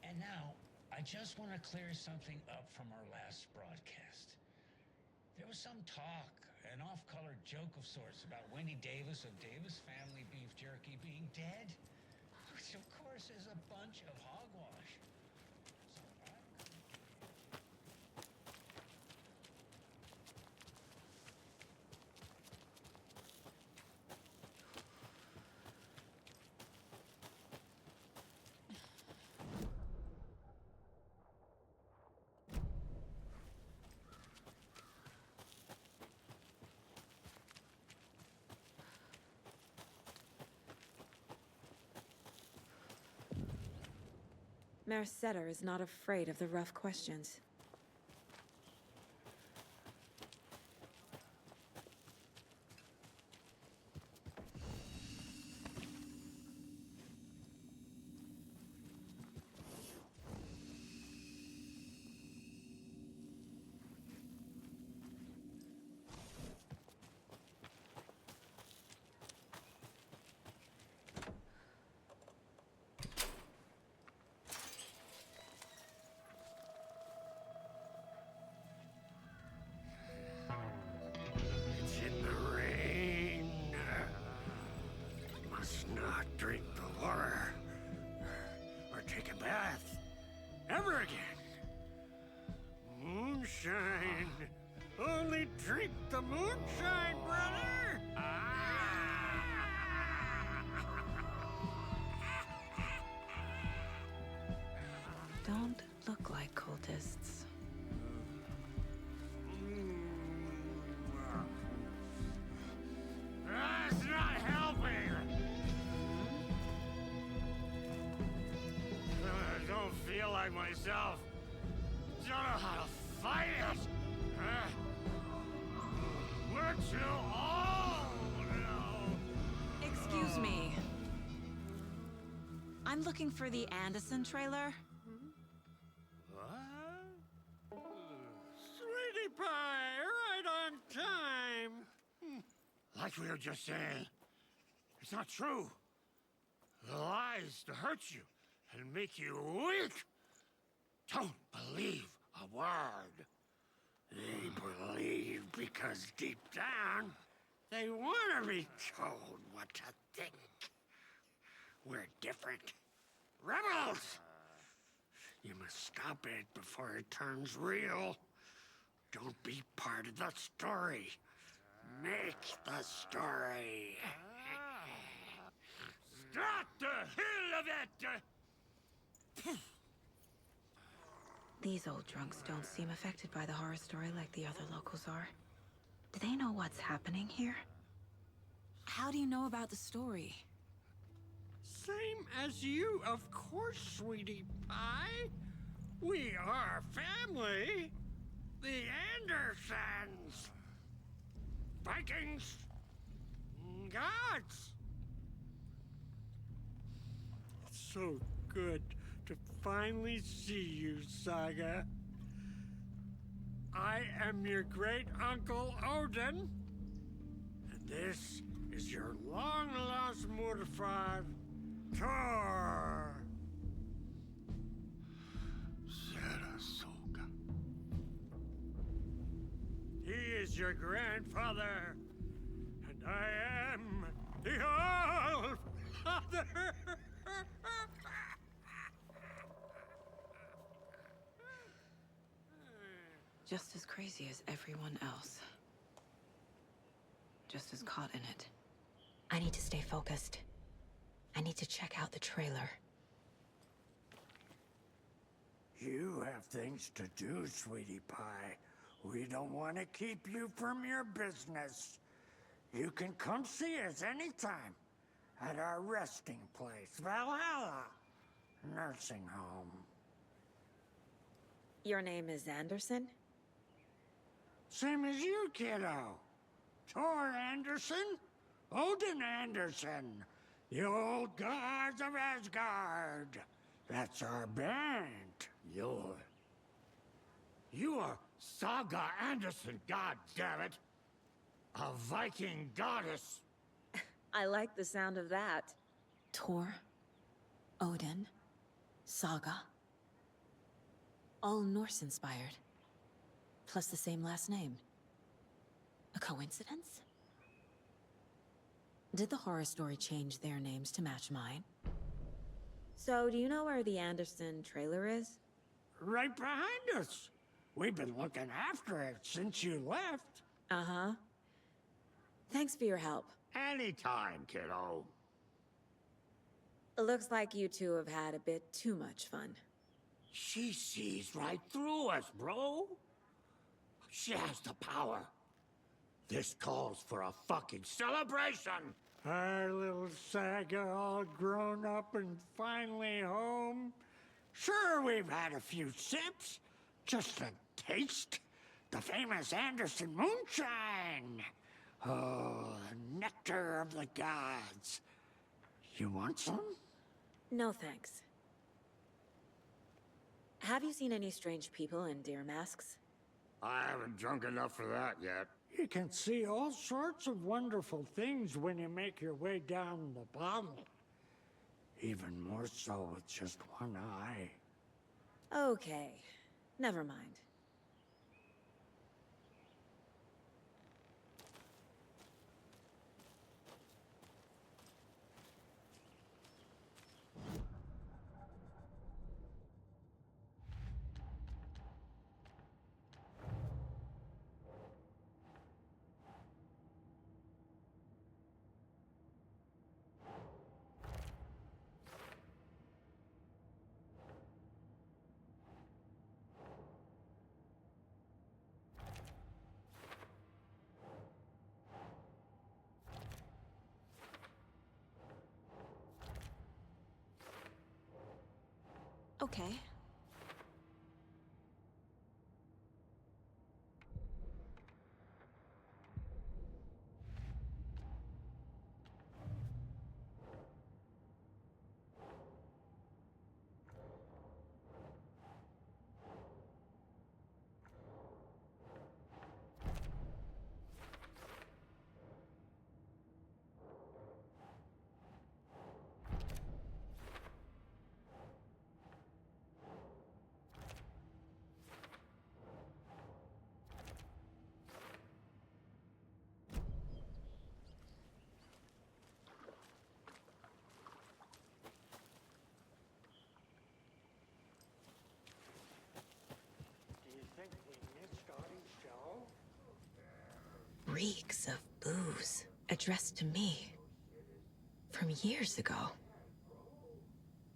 And now, I just want to clear something up from our last broadcast. There was some talk, an off-color joke of sorts about Wendy Davis of Davis Family Beef Jerky being dead, which of course is a bunch of hogwash. Mercedes is not afraid of the rough questions. ever again. Moonshine. Only drink the moonshine, brother. Don't look like cultists. That's not helping. I don't feel like myself. Don't know how to fight it. We're too old now. Excuse me. I'm looking for the Anderson trailer. What? Sweetie pie, right on time. Like we were just saying, it's not true. The lies to hurt you and make you weak. Don't believe a word. They believe because deep down, they want to be told what to think. We're different. Rebels! You must stop it before it turns real. Don't be part of the story. Make the story. Start the hell of it! These old drunks don't seem affected by the horror story like the other locals are. Do they know what's happening here? How do you know about the story? Same as you, of course, sweetie pie. We are family. The Andersons. Vikings. Gods. It's so good to finally see you, Saga. I am your great uncle Odin, and this is your long-lost Murfar, Thor. Sarasota. He is your grandfather, and I am the All-Father. Just as crazy as everyone else. Just as caught in it. I need to stay focused. I need to check out the trailer. You have things to do, sweetie pie. We don't want to keep you from your business. You can come see us anytime at our resting place, Valhalla Nursing Home. Your name is Anderson? Same as you, kiddo. Thor Anderson, Odin Anderson, the old gods of Asgard. That's our band. You are Saga Anderson, goddammit. A Viking goddess. I like the sound of that. Thor, Odin, Saga. All Norse-inspired. Plus the same last name. A coincidence? Did the horror story change their names to match mine? So, do you know where the Anderson trailer is? Right behind us. We've been looking after it since you left. Uh-huh. Thanks for your help. Anytime, kiddo. It looks like you two have had a bit too much fun. She sees right through us, bro. She has the power. This calls for a fucking celebration. Our little Saga all grown up and finally home. Sure, we've had a few sips. Just a taste. The famous Anderson moonshine. Oh, the nectar of the gods. You want some? No, thanks. Have you seen any strange people in deer masks? I haven't drunk enough for that yet. You can see all sorts of wonderful things when you make your way down the bottle. Even more so with just one eye. Okay, never mind. Okay. Reeks of booze addressed to me from years ago.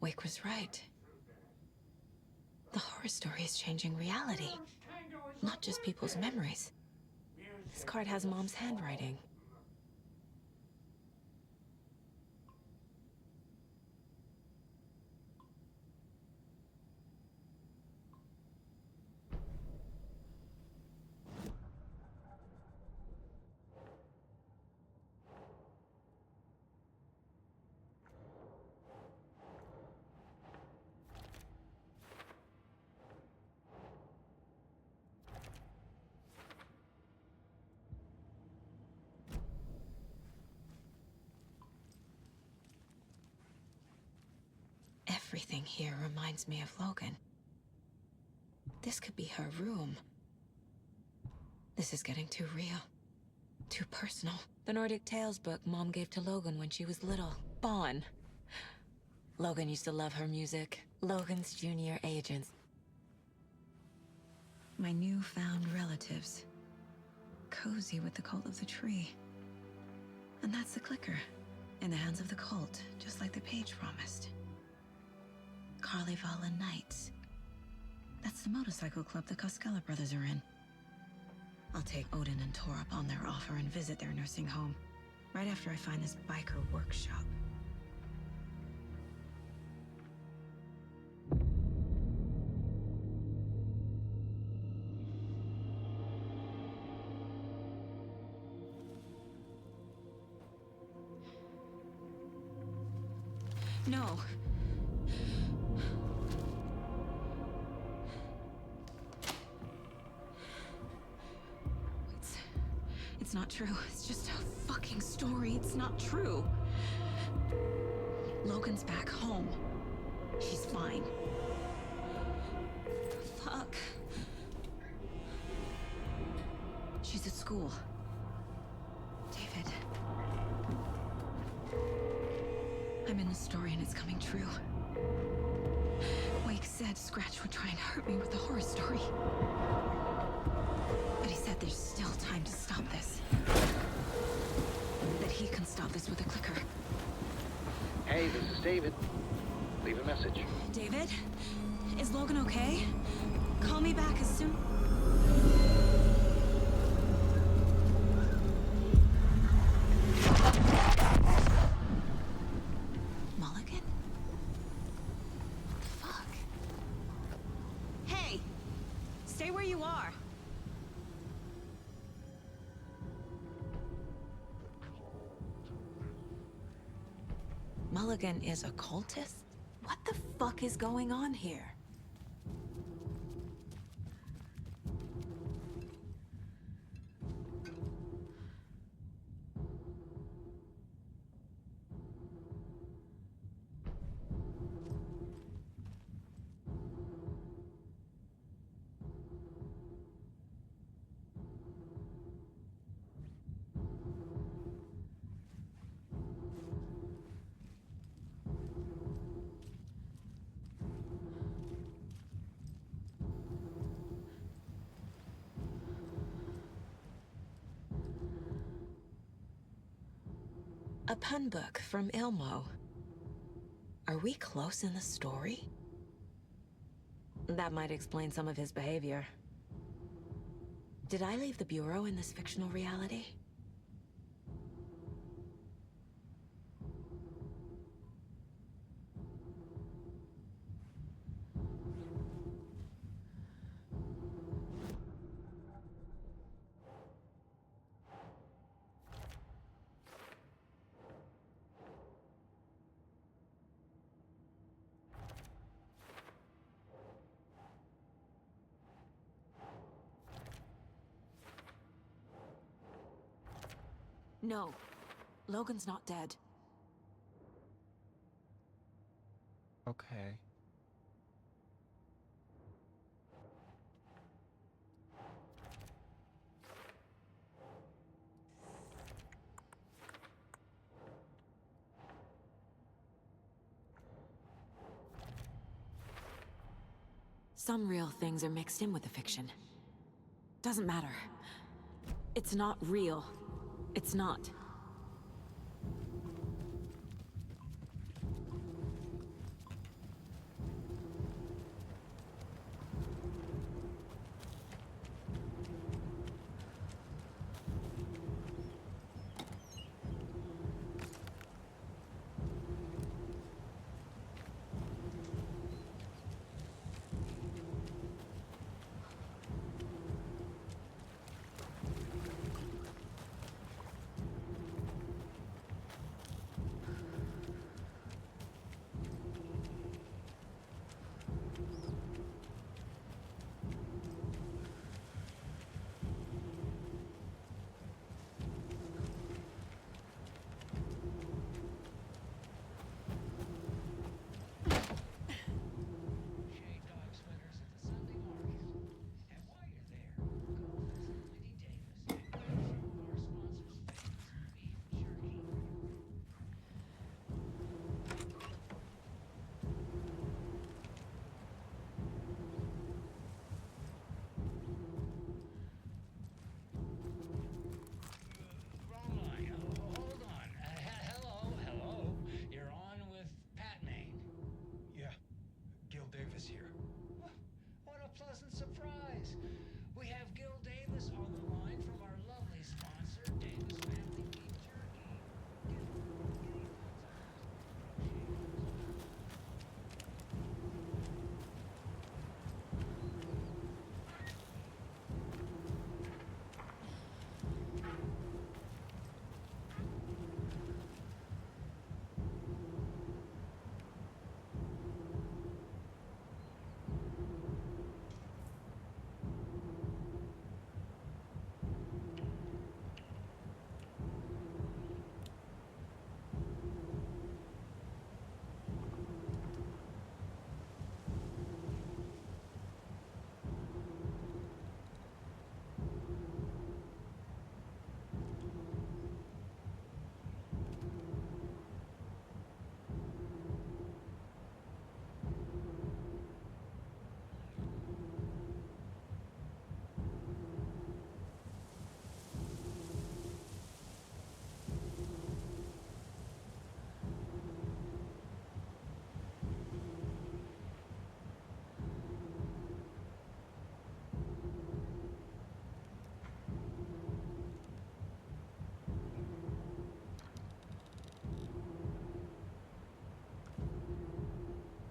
Wake was right. The horror story is changing reality, not just people's memories. This card has Mom's handwriting. Everything here reminds me of Logan. This could be her room. This is getting too real. Too personal. The Nordic Tales book Mom gave to Logan when she was little. Bon. Logan used to love her music. Logan's junior agents. My newfound relatives. Cozy with the cult of the tree. And that's the clicker. In the hands of the cult, just like the page promised. Carlivala Knights. That's the motorcycle club the Koskela brothers are in. I'll take Odin and Tor up on their offer and visit their nursing home, right after I find this biker workshop. No. It's not true. It's just a fucking story. It's not true. Logan's back home. She's fine. Fuck. She's at school. David. I'm in the story and it's coming true. Wake said Scratch would try and hurt me with the horror story. But he said there's still time to stop this. That he can stop this with a clicker. Hey, this is David. Leave a message. David? Is Logan okay? Call me back as soon... Mulligan? Fuck. Hey! Stay where you are. Mulligan is a cultist? What the fuck is going on here? A pun book from Ilmo. Are we close in the story? That might explain some of his behavior. Did I leave the Bureau in this fictional reality? No. Logan's not dead. Okay. Some real things are mixed in with the fiction. Doesn't matter. It's not real. It's not.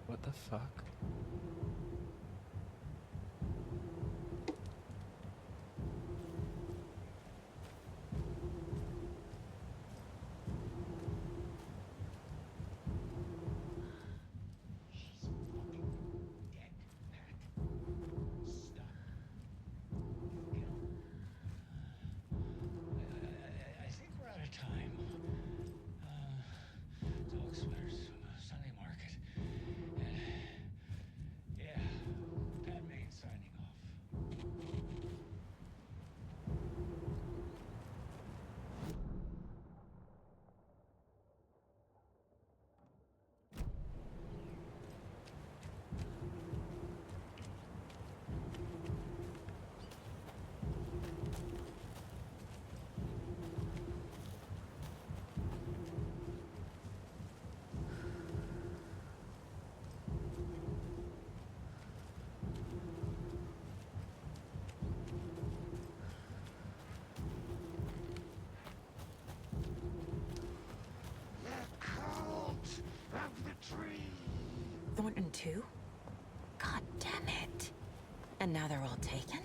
What the fuck? I think we're out of time. Dog sweaters, Sunday market. And, yeah, Pat Maine signing off. Thornton too? God damn it. And now they're all taken?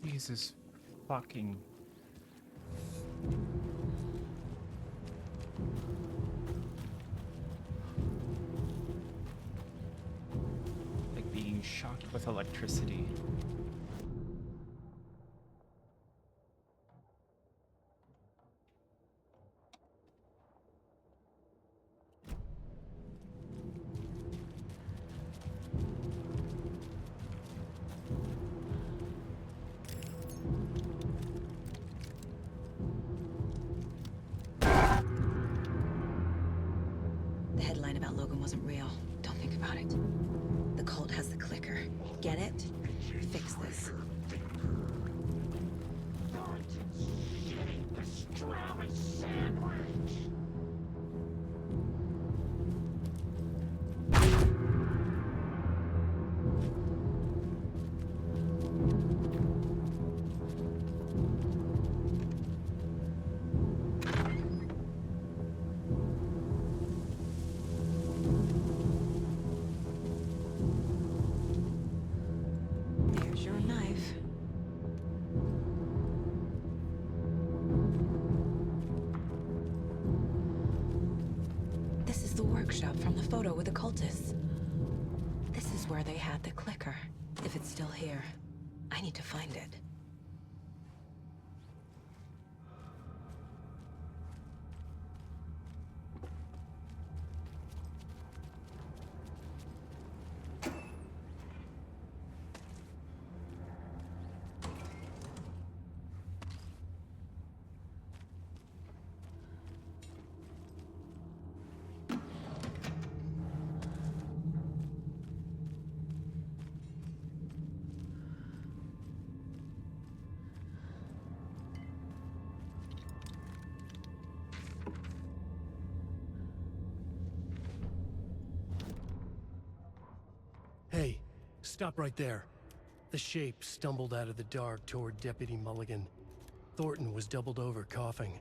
Jesus fucking... Like being shocked with electricity. The headline about Logan wasn't real. Don't think about it. The cult has the clicker. Get it? Fix this. Pastrami sandwich! There's your knife. This is the workshop from the photo with the cultists. This is where they had the clicker. If it's still here, I need to find it. Hey, stop right there. The shape stumbled out of the dark toward Deputy Mulligan. Thornton was doubled over, coughing.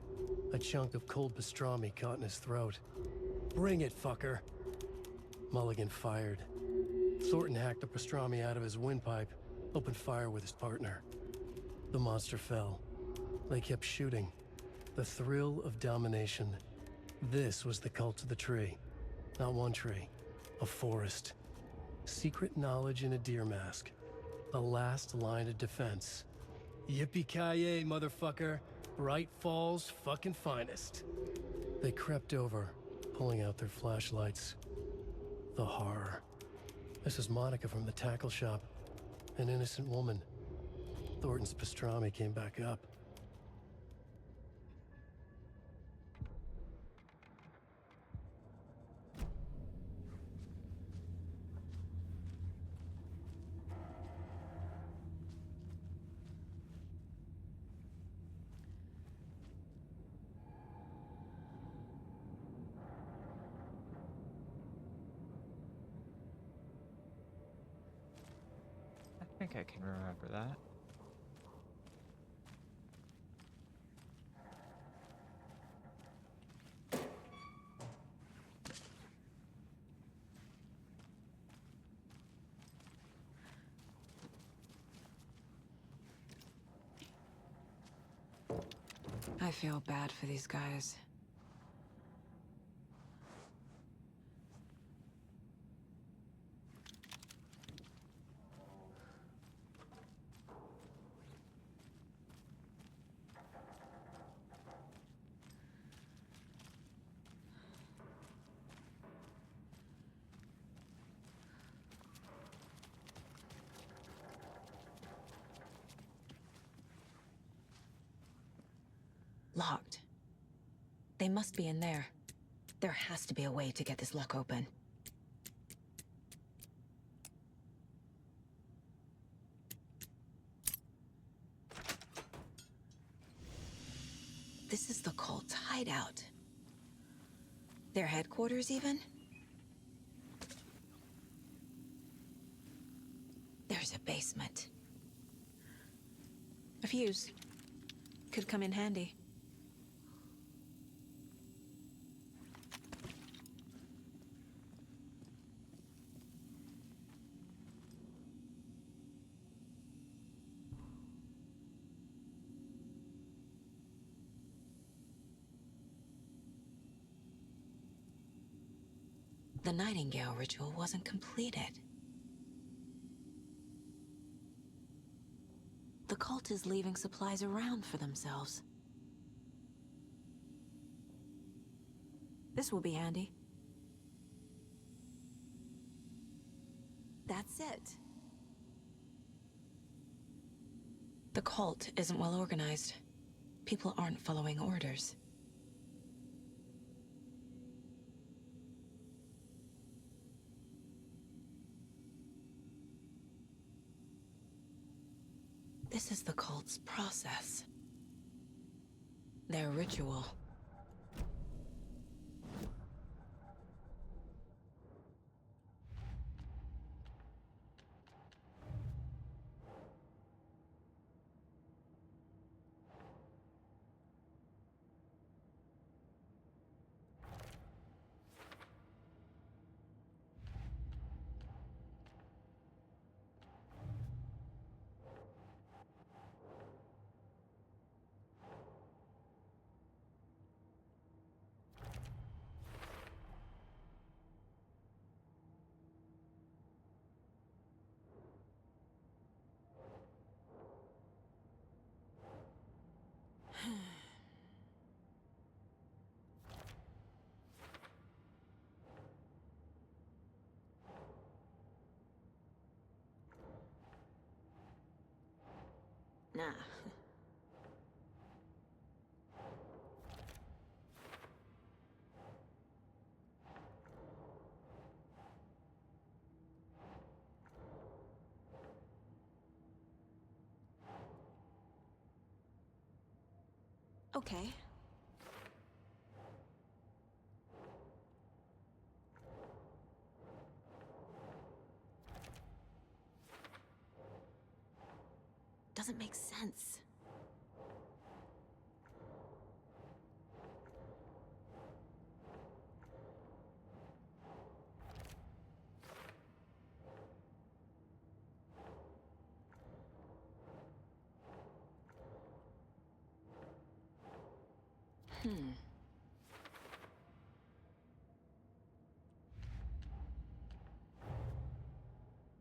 A chunk of cold pastrami caught in his throat. Bring it, fucker! Mulligan fired. Thornton hacked the pastrami out of his windpipe, opened fire with his partner. The monster fell. They kept shooting. The thrill of domination. This was the cult of the tree. Not one tree, a forest. Secret knowledge in a deer mask. The last line of defense. Yippee-ki-yay, motherfucker. Bright Falls' fucking finest. They crept over, pulling out their flashlights. The horror. This is Monica from the tackle shop. An innocent woman. Thornton's pastrami came back up. I think I can remember that. I feel bad for these guys. Locked. They must be in there. There has to be a way to get this lock open. This is the cult's hideout. Their headquarters, even? There's a basement. A fuse. Could come in handy. The Nightingale ritual wasn't completed. The cult is leaving supplies around for themselves. This will be handy. That's it. The cult isn't well organized. People aren't following orders. This is the cult's process. Their ritual. Nah. Okay. Doesn't make sense.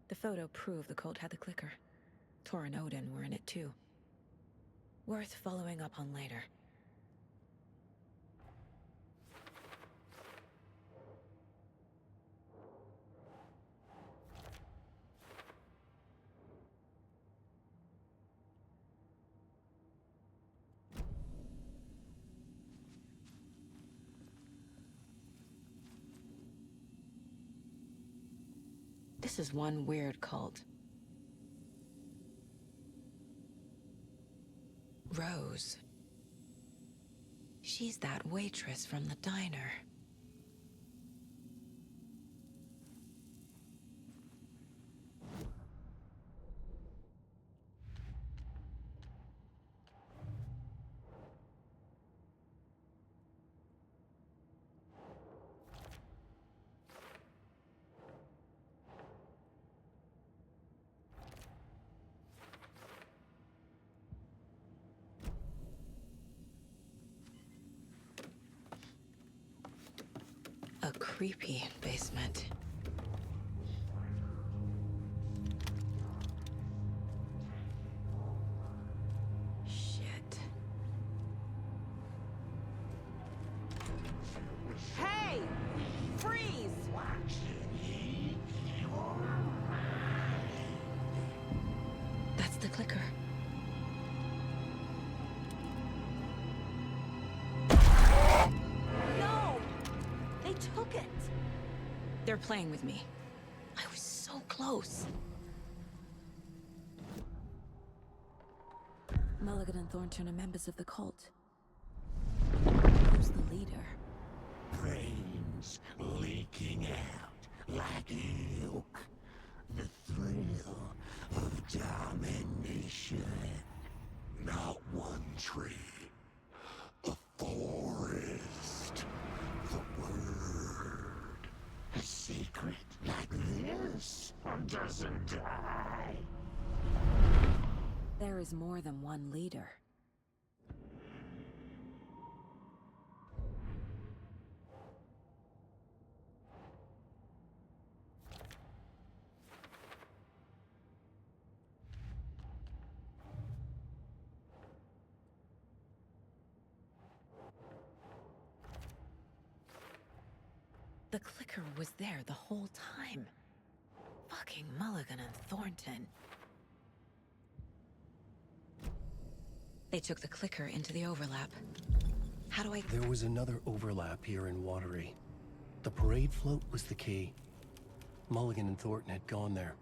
The photo proved the cult had the clicker. Tor and Odin were in it too. Worth following up on later. This is one weird cult. Rose. She's that waitress from the diner. A creepy basement. Shit. Hey! Freeze! That's the clicker. Took it. They're playing with me. I was so close. Mulligan and Thornton are members of the cult. Who's the leader? Brains leaking out like milk. The thrill of domination. Not one tree. A forest. The word. A secret like this doesn't die. There is more than one leader. The clicker was there the whole time. Fucking Mulligan and Thornton. They took the clicker into the overlap. How do I... There was another overlap here in Watery. The parade float was the key. Mulligan and Thornton had gone there,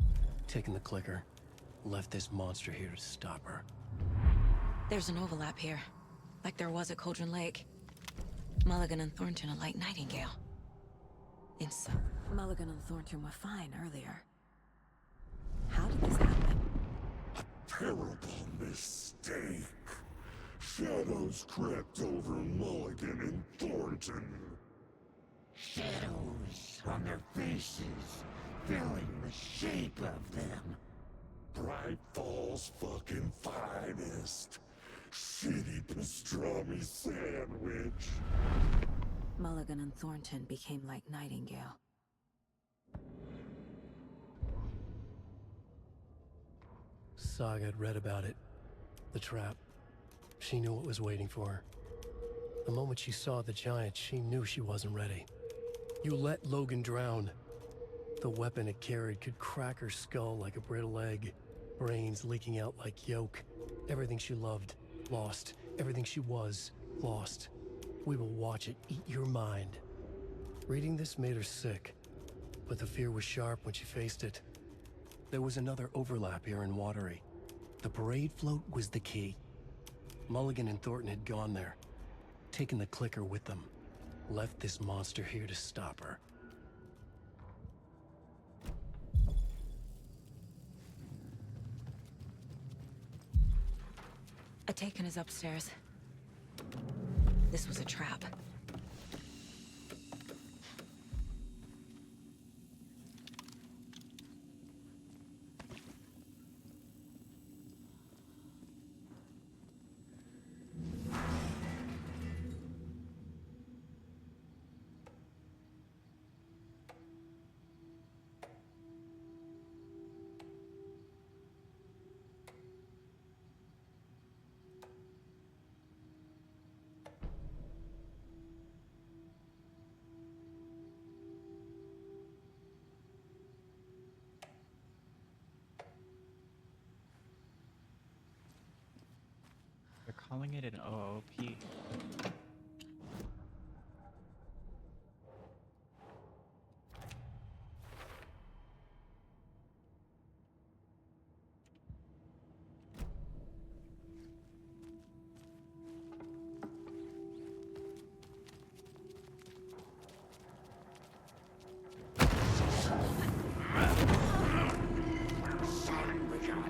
taken the clicker, left this monster here to stop her. There's an overlap here, like there was at Cauldron Lake. Mulligan and Thornton are like Nightingale. Mulligan and Thornton were fine earlier. How did this happen? Terrible mistake. Shadows crept over Mulligan and Thornton. Shadows on their faces, filling the shape of them. Bright Falls fucking finest. Shitty pastrami sandwich. Mulligan and Thornton became like Nightingale. Saga had read about it. The trap. She knew what was waiting for her. The moment she saw the giant, she knew she wasn't ready. You let Logan drown. The weapon it carried could crack her skull like a brittle egg. Brains leaking out like yolk. Everything she loved, lost. Everything she was, lost. We will watch it eat your mind. Reading this made her sick, but the fear was sharp when she faced it. There was another overlap here in Watery. The parade float was the key. Mulligan and Thornton had gone there, taken the clicker with them, left this monster here to stop her. Atakan is upstairs. This was a trap. They're calling it an OOP.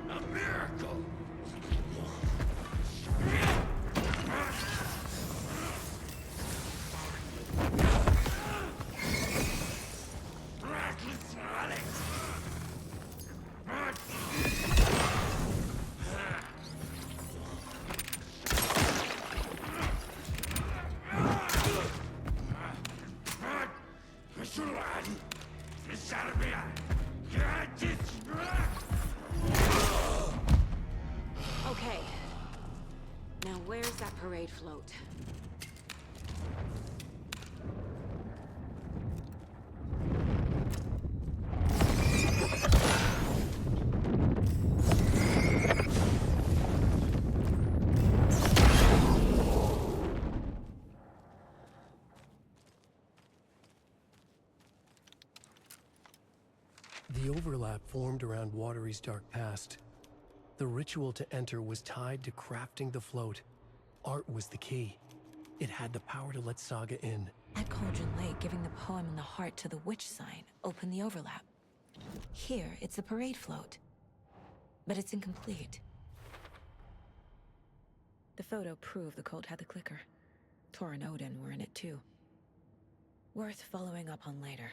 A miracle! Okay. Now where's that parade float? The overlap formed around Watery's dark past. The ritual to enter was tied to crafting the float. Art was the key. It had the power to let Saga in. At Cauldron Lake, giving the poem and the heart to the witch sign opened the overlap. Here, it's the parade float. But it's incomplete. The photo proved the cult had the clicker. Tor and Odin were in it too. Worth following up on later.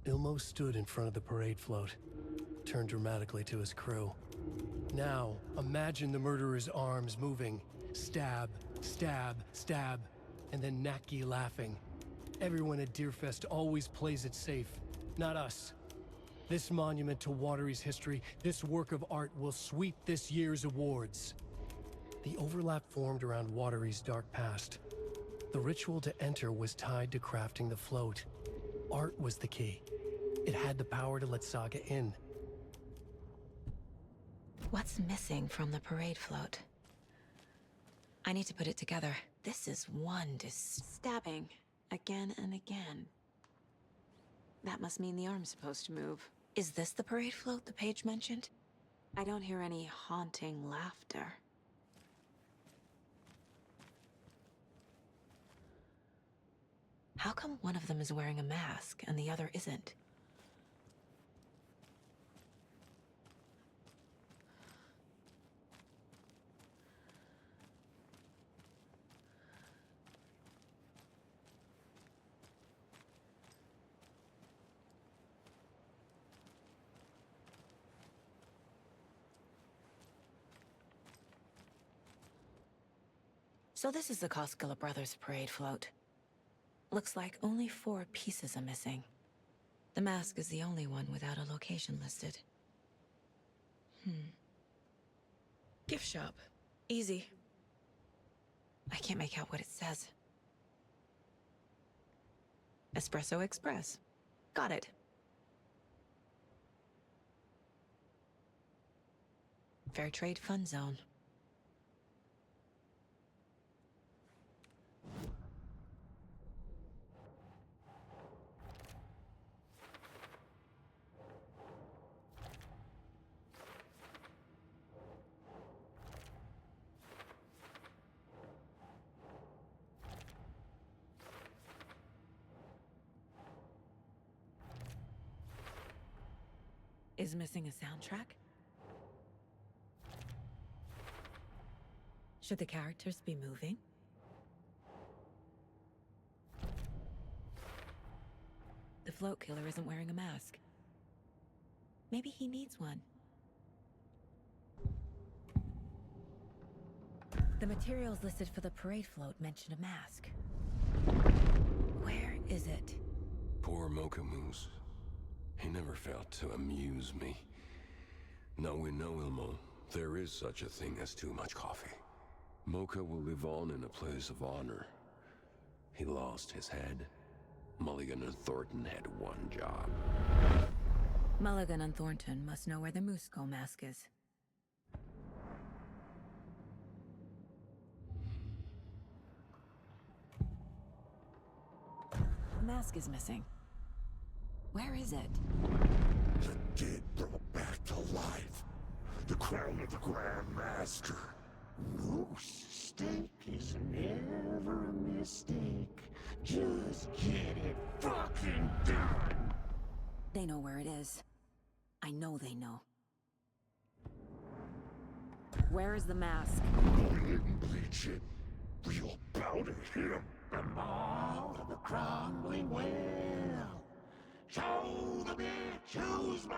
Ilmo stood in front of the parade float, turned dramatically to his crew. Now, imagine the murderer's arms moving. Stab, stab, stab, and then Naki laughing. Everyone at Deerfest always plays it safe, not us. This monument to Watery's history, this work of art will sweep this year's awards. The overlap formed around Watery's dark past. The ritual to enter was tied to crafting the float. Art was the key. It had the power to let Saga in. What's missing from the parade float? I need to put it together. This is one stabbing again and again. That must mean the arm's supposed to move. Is this the parade float the page mentioned? I don't hear any haunting laughter. How come one of them is wearing a mask and the other isn't? So this is the Koskela Brothers parade float. Looks like only 4 pieces are missing. The mask is the only one without a location listed. Gift shop. Easy. I can't make out what it says. Espresso Express. Got it. Fair Trade Fun Zone. Is missing a soundtrack? Should the characters be moving? The float killer isn't wearing a mask. Maybe he needs one. The materials listed for the parade float mention a mask. Where is it? Poor Mocha Moose. He never failed to amuse me. Now we know, Ilmo, there is such a thing as too much coffee. Mocha will live on in a place of honor. He lost his head. Mulligan and Thornton had one job. Mulligan and Thornton must know where the Musco mask is. The mask is missing. Where is it? The dead brought back to life. The crown of the Grand Master. Moose steak is never a mistake. Just get it fucking done. They know where it is. I know they know. Where is the mask? We didn't bleach it. We'll bow to him. The maw of the crumbling well. Show the bitch who's more!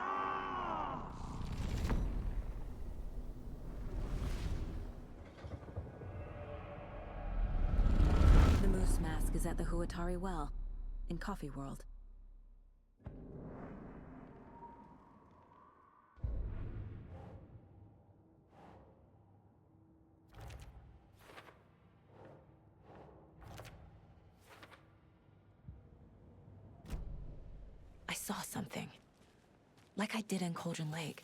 The moose mask is at the Huatari Well, in Coffee World. I saw something. Like I did in Cauldron Lake.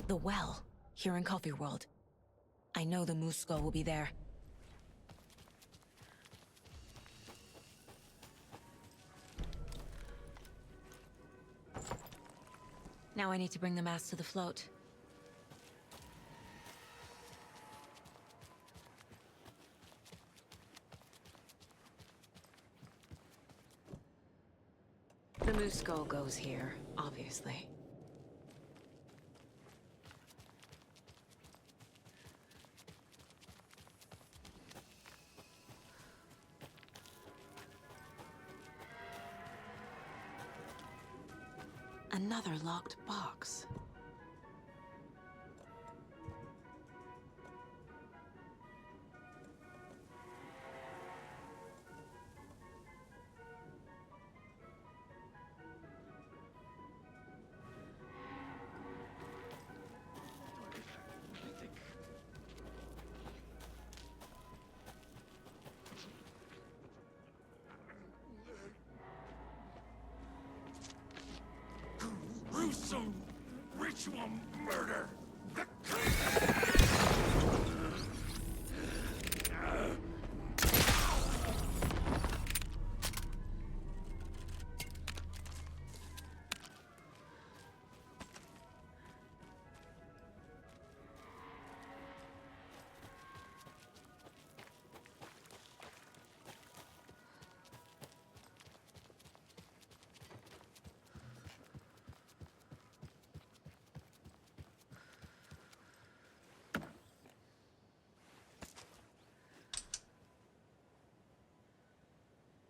The well, here in Coffee World. I know the Moose Skull will be there. Now I need to bring the mask to the float. The Moose Skull goes here, obviously. Another locked box. Gruesome ritual murder. The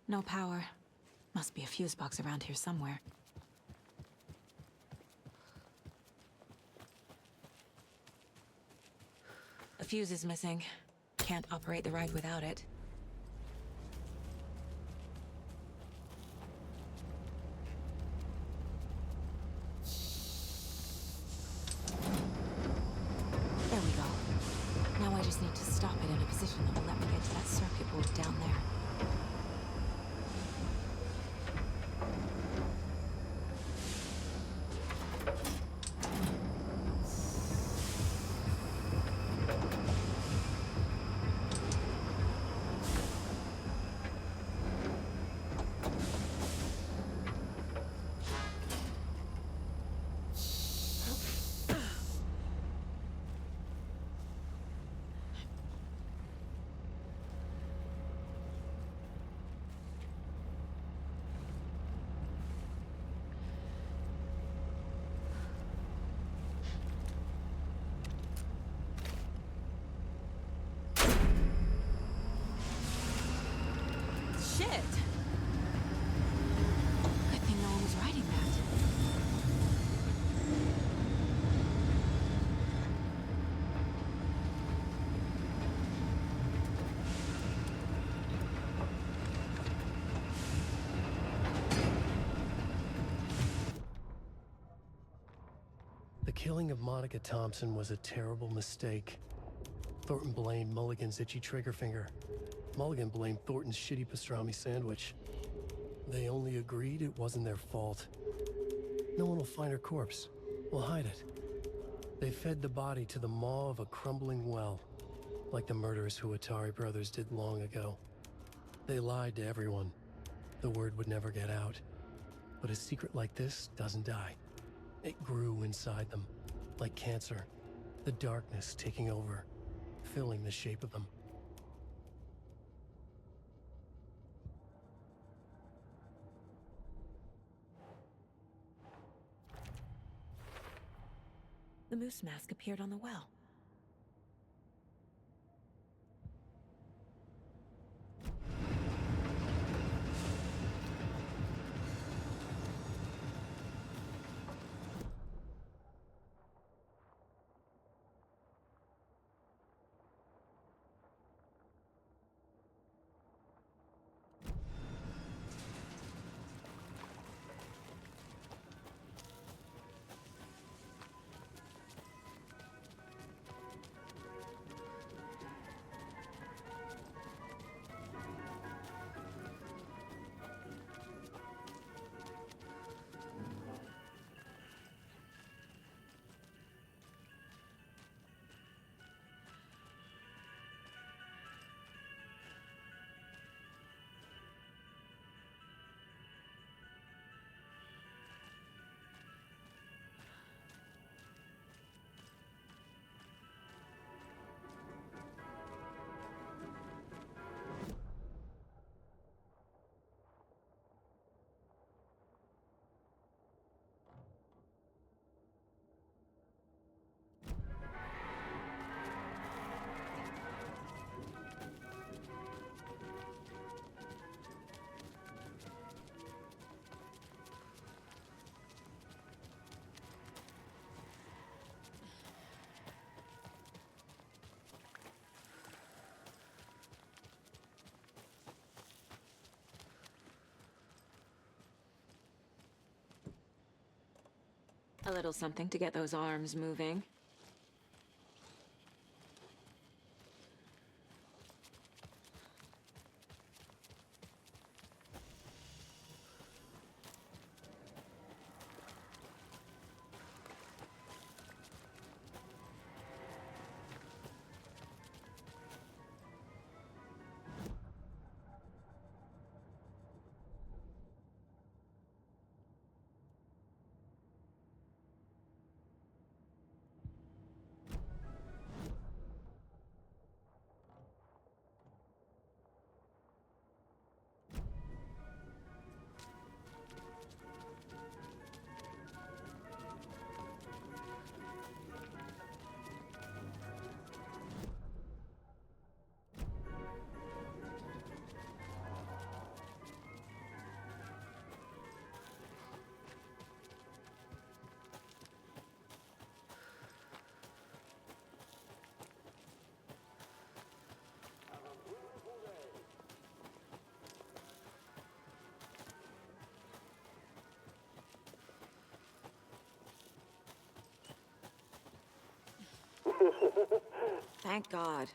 No power. Must be a fuse box around here somewhere. A fuse is missing. Can't operate the ride without it. There we go. Now I just need to stop it in a position that will let me get to that circuit board down there. Shit! Good thing no one was riding that. The killing of Monica Thompson was a terrible mistake. Thornton blamed Mulligan's itchy trigger finger. Mulligan blamed Thornton's shitty pastrami sandwich. They only agreed it wasn't their fault. No one will find her corpse. We'll hide it. They fed the body to the maw of a crumbling well, like the murderous Huatari brothers did long ago. They lied to everyone. The word would never get out. But a secret like this doesn't die. It grew inside them, like cancer. The darkness taking over, filling the shape of them. The moose mask appeared on the well. A little something to get those arms moving. Thank God.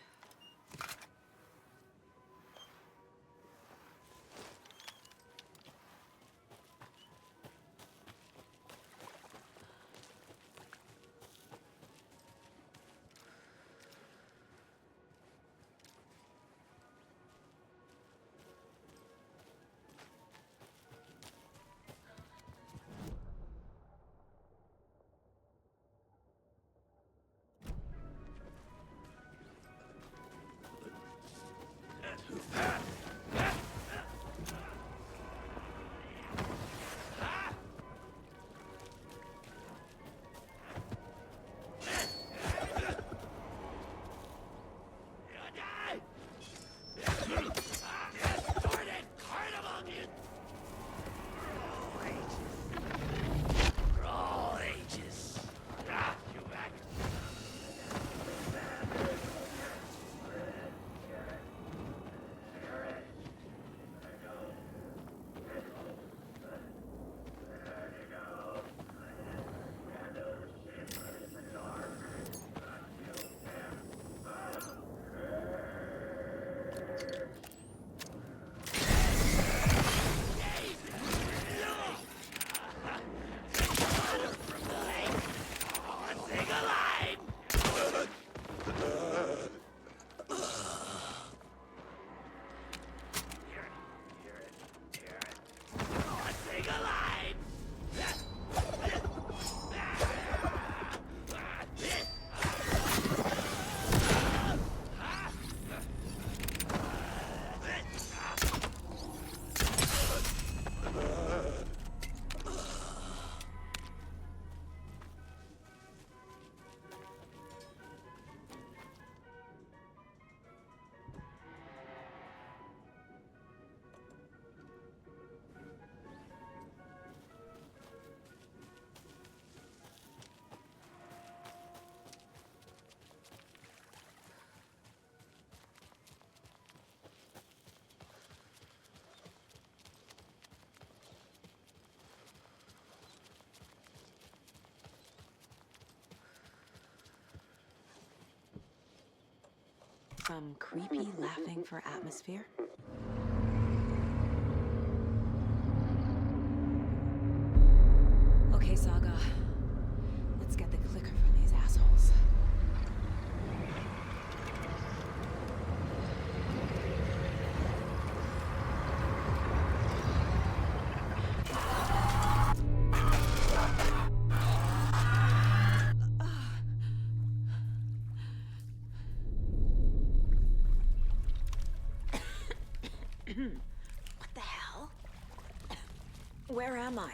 Some creepy laughing for atmosphere? Okay, Saga. Let's get the clicker from these assholes. What the hell? Where am I?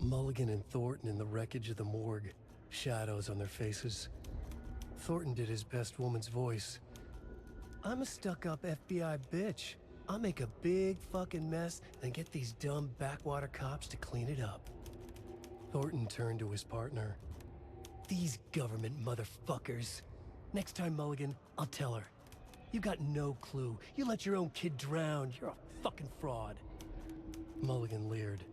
Mulligan and Thornton in the wreckage of the morgue, shadows on their faces. Thornton did his best woman's voice. I'm a stuck-up FBI bitch. I'll make a big fucking mess and get these dumb backwater cops to clean it up. Thornton turned to his partner. These government motherfuckers. Next time, Mulligan, I'll tell her. You got no clue. You let your own kid drown. You're a fucking fraud. Mulligan leered.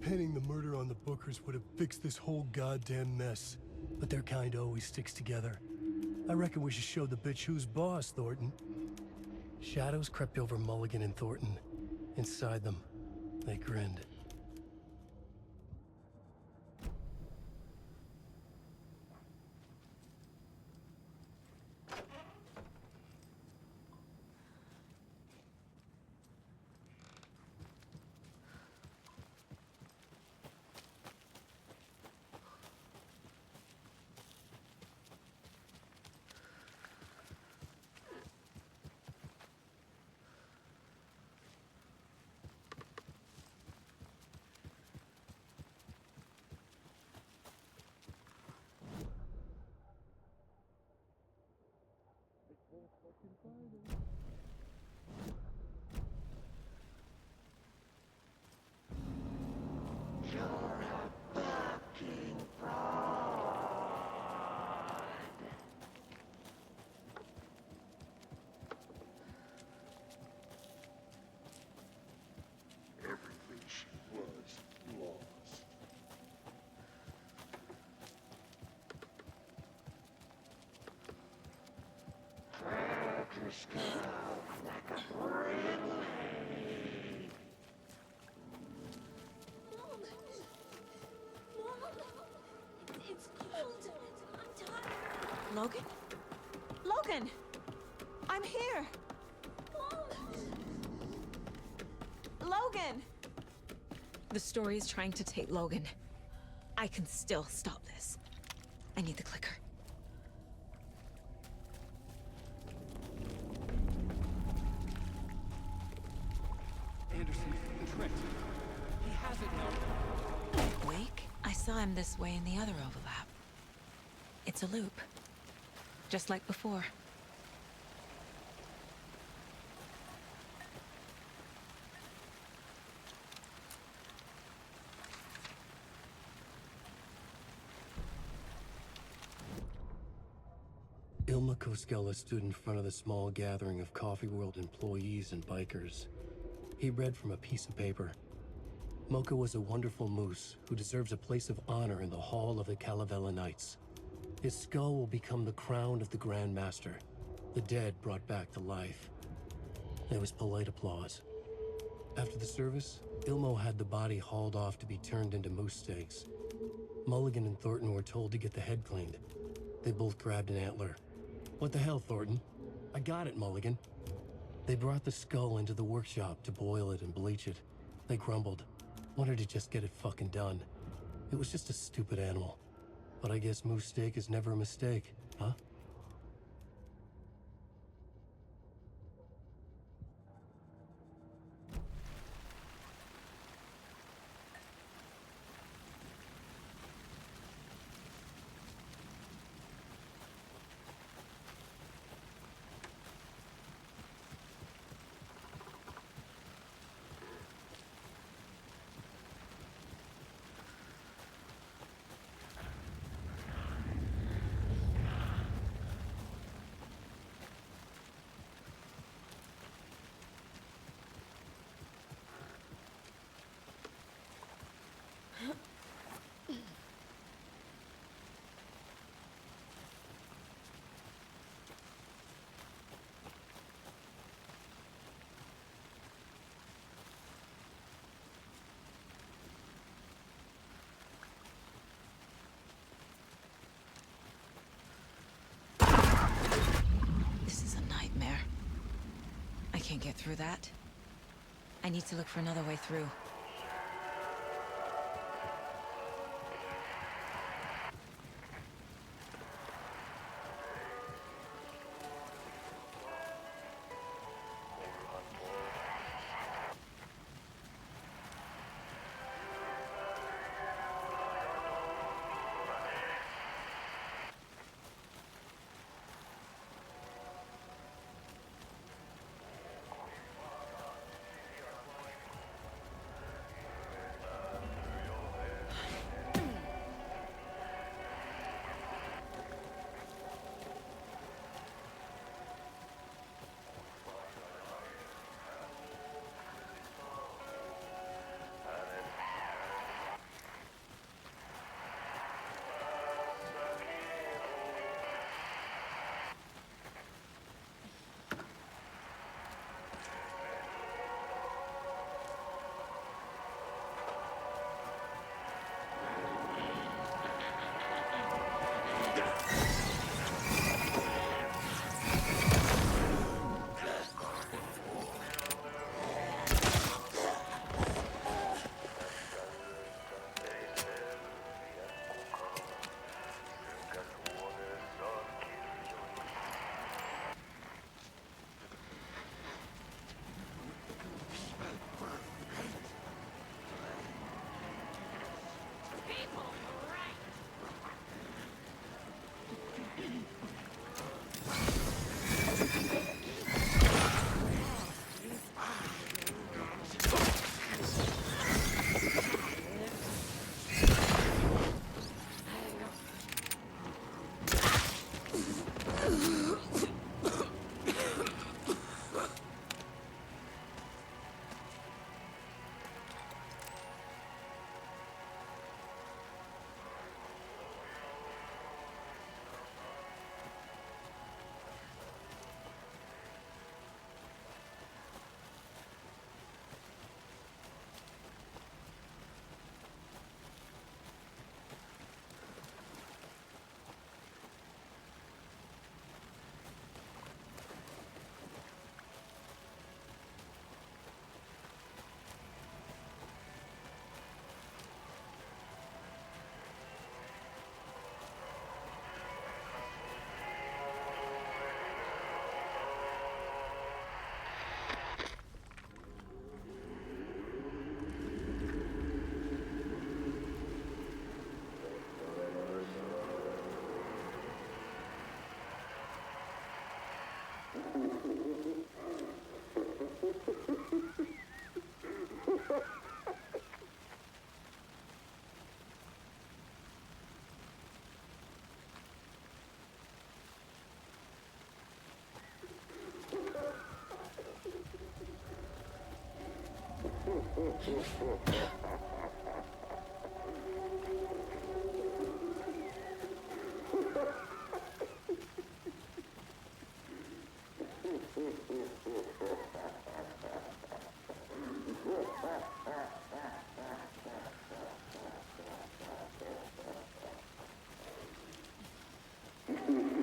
Pinning the murder on the Bookers would have fixed this whole goddamn mess. But their kind always sticks together. I reckon we should show the bitch who's boss, Thornton. Shadows crept over Mulligan and Thornton. Inside them, they grinned. Everything she was lost. Crack your skull like a friendly. Mom! Mom! It's cold. I'm tired. Logan? Logan! I'm here! Mom! Logan! The story is trying to take Logan. I can still stop this. I need the clicker. Anderson, the trick. He has it now. Wake? I saw him this way in the other overlap. It's a loop. Just like before. Ilma Koskela stood in front of the small gathering of Coffee World employees and bikers. He read from a piece of paper. Mocha was a wonderful moose who deserves a place of honor in the hall of the Calavella Knights. His skull will become the crown of the Grand Master, the dead brought back to life. There was polite applause. After the service, Ilmo had the body hauled off to be turned into moose steaks. Mulligan and Thornton were told to get the head cleaned. They both grabbed an antler. What the hell, Thornton? I got it, Mulligan. They brought the skull into the workshop to boil it and bleach it. They grumbled. Wanted to just get it fucking done. It was just a stupid animal. But I guess moose steak is never a mistake, huh? This is a nightmare. I can't get through that. I need to look for another way through.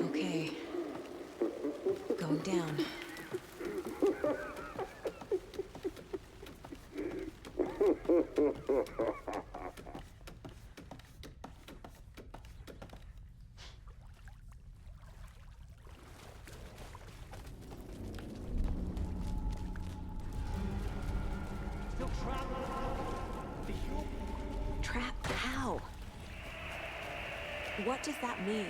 Okay. Going down. Trap how? What does that mean?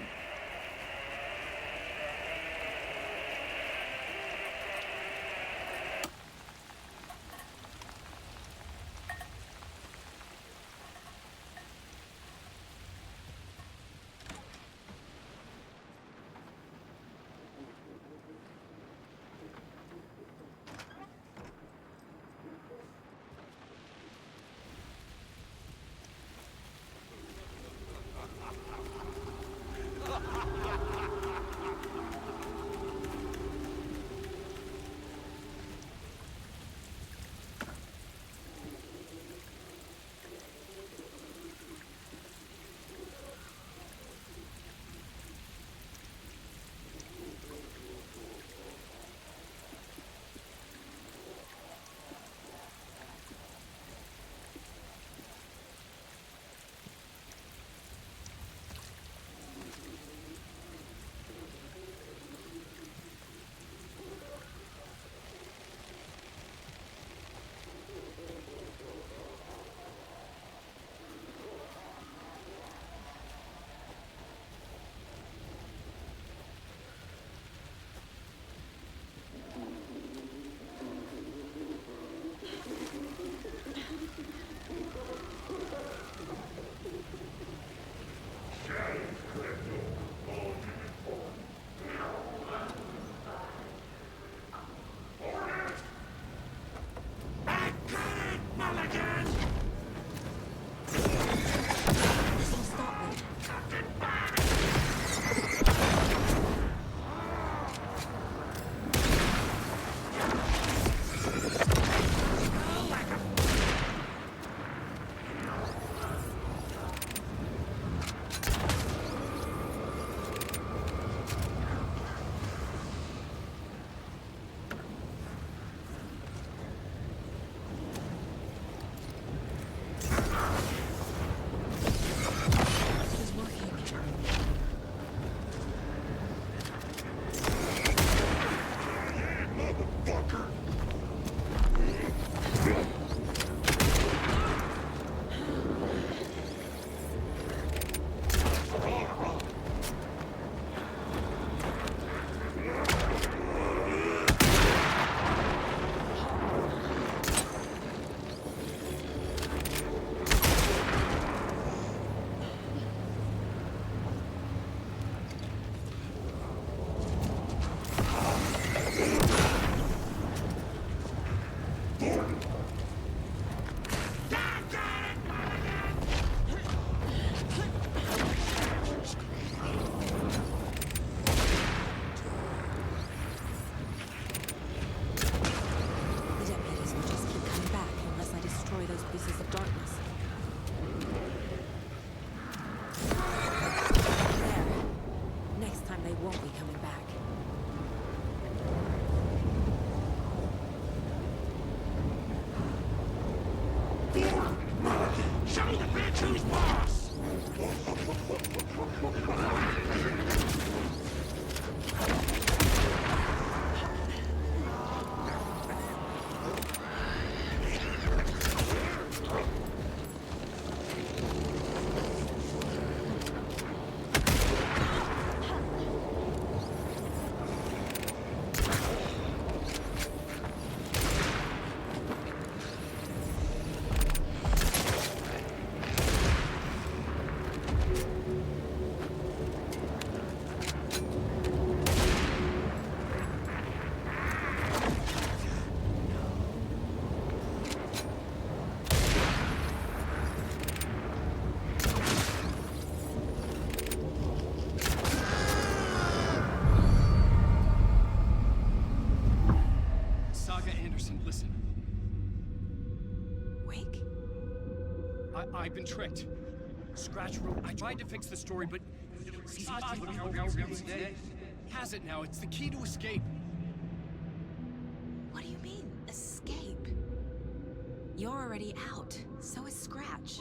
I've been tricked. Scratch wrote. I tried to fix the story, but he has it now. It's the key to escape. What do you mean, escape? You're already out. So is Scratch.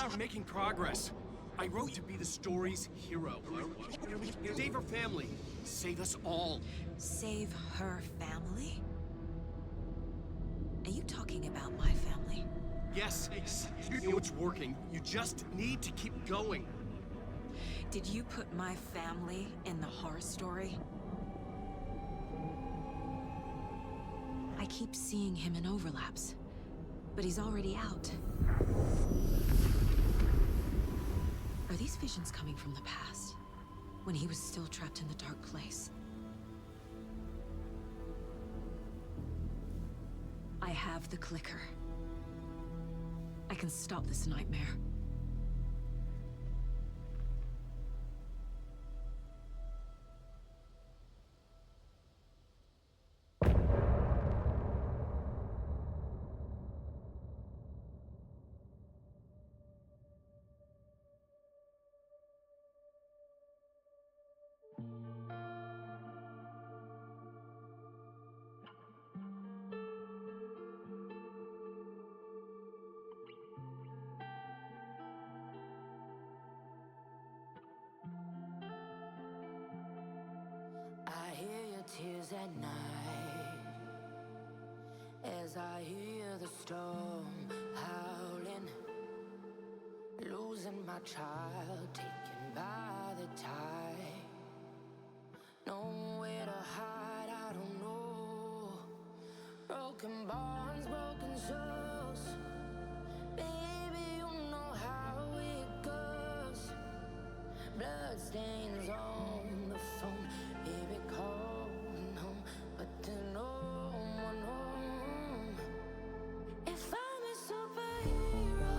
We're making progress. I wrote to be the story's hero. Save her family. Save us all. Save her family? Are you talking about my family? Yes, you know it's working. You just need to keep going. Did you put my family in the horror story? I keep seeing him in overlaps, but he's already out. Are these visions coming from the past, when he was still trapped in the dark place? I have the clicker. I can stop this nightmare. I hear your tears at night as I hear the storm howling, losing my child, taken by the tide. Nowhere to hide, I don't know. Broken bonds, broken souls. Baby, you know how it goes. Blood stains on the phone. Baby, calling home, but there's no one home. If I'm a superhero,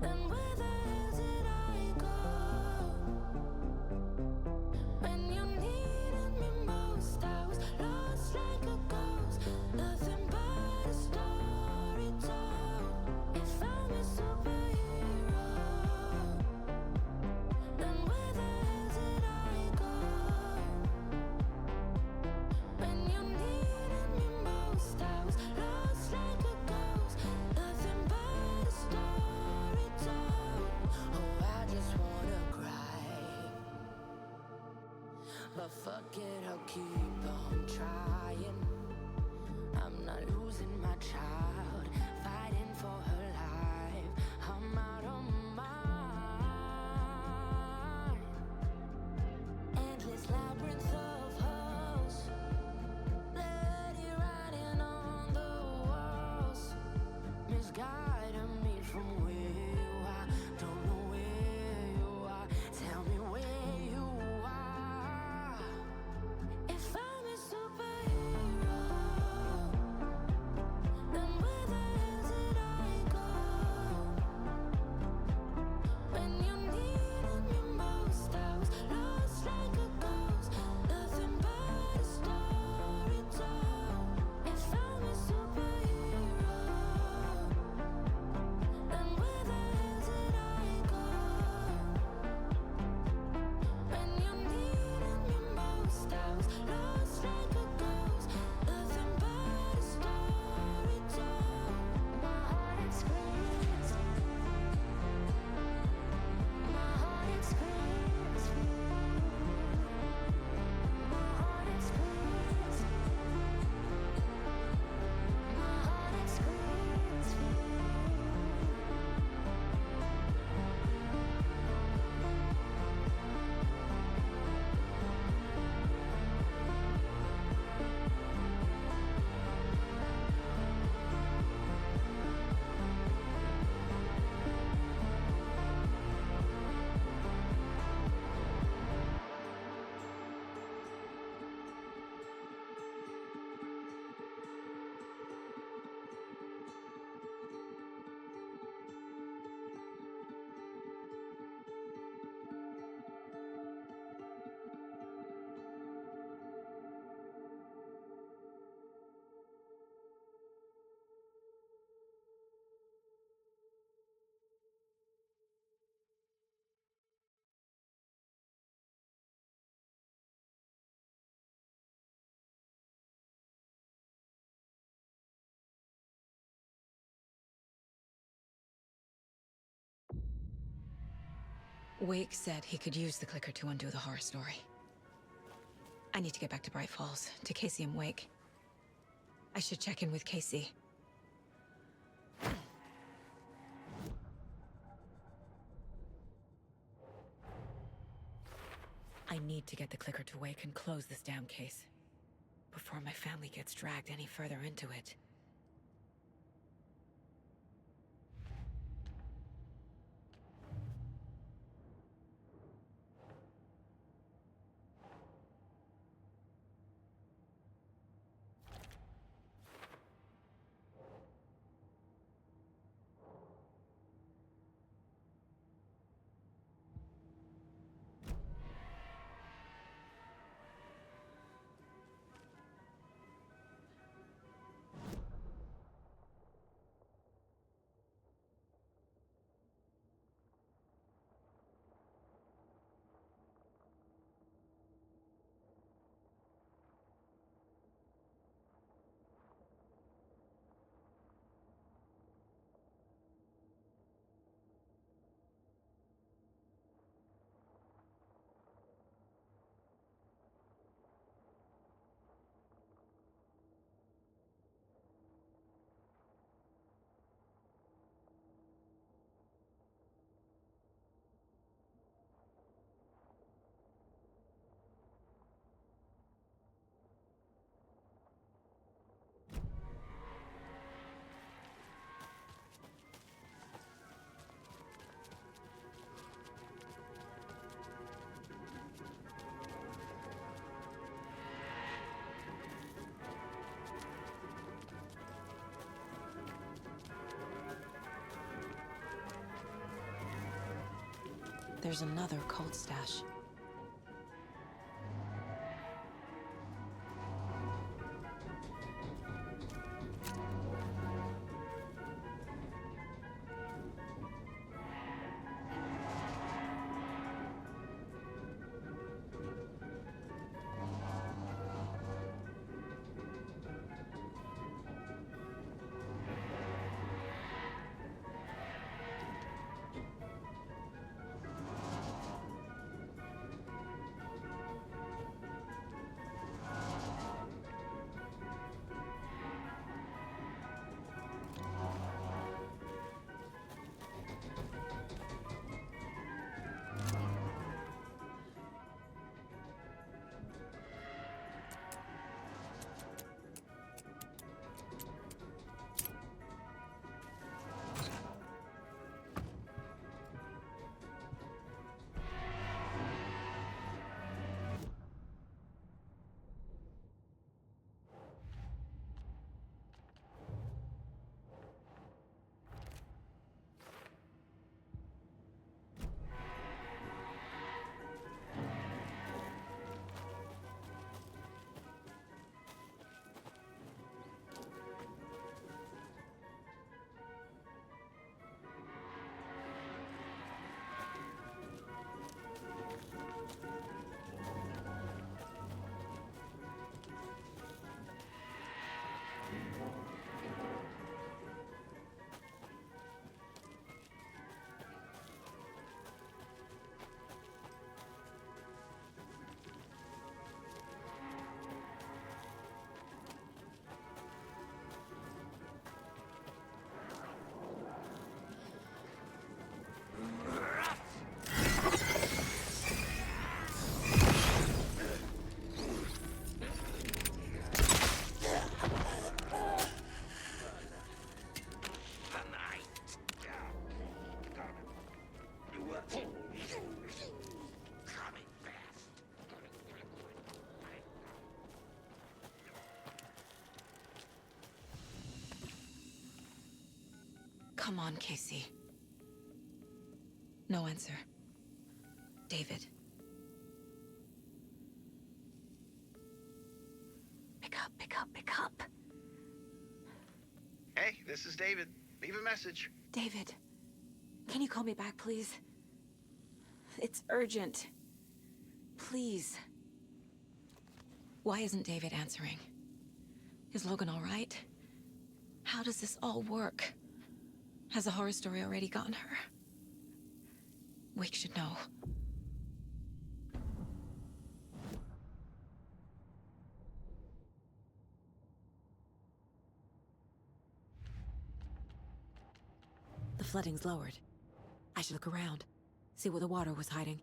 then where the hell did I go? When you needed me most, I was lost like a ghost. Nothing but a story told. If I'm a superhero, then where the hell did I go? When you needed me most, I was lost like a ghost. Nothing but a story told. Oh, I just wanna cry, but fuck it, I'll keep on trying. I'm not losing my child, fighting for her life. I'm out of my mind. Endless labyrinth of holes, bloody writing on the walls, misguiding me from where you are. Don't know where you are. Tell me where you are. If I'm a superhero, then where Wake said he could use the clicker to undo the horror story. I need to get back to Bright Falls, to Casey and Wake. I should check in with Casey. I need to get the clicker to Wake and close this damn case before my family gets dragged any further into it. There's another cold stash. Come on, Casey. No answer. David. Pick up, pick up, pick up. Hey, this is David. Leave a message. David, can you call me back, please? It's urgent. Please. Why isn't David answering? Is Logan all right? How does this all work? Has the horror story already gotten her? Wake should know. The flooding's lowered. I should look around, see where the water was hiding.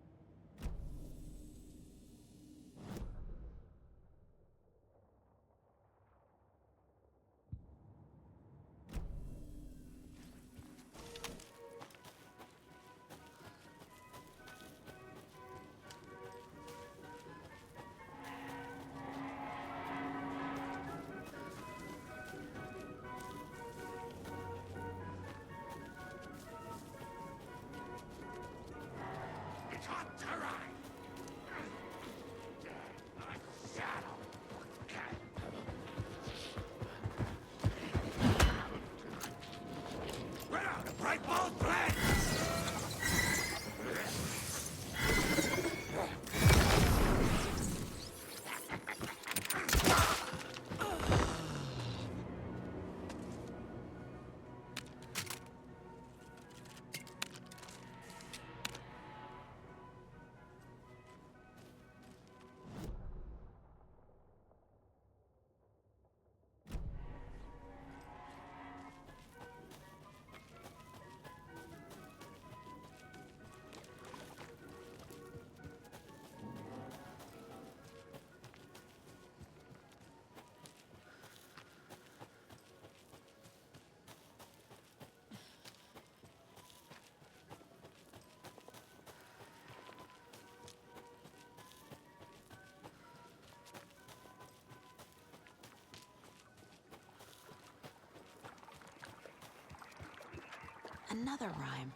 It's hot to ride. Shadow. Run out of bright ball blade! Another rhyme.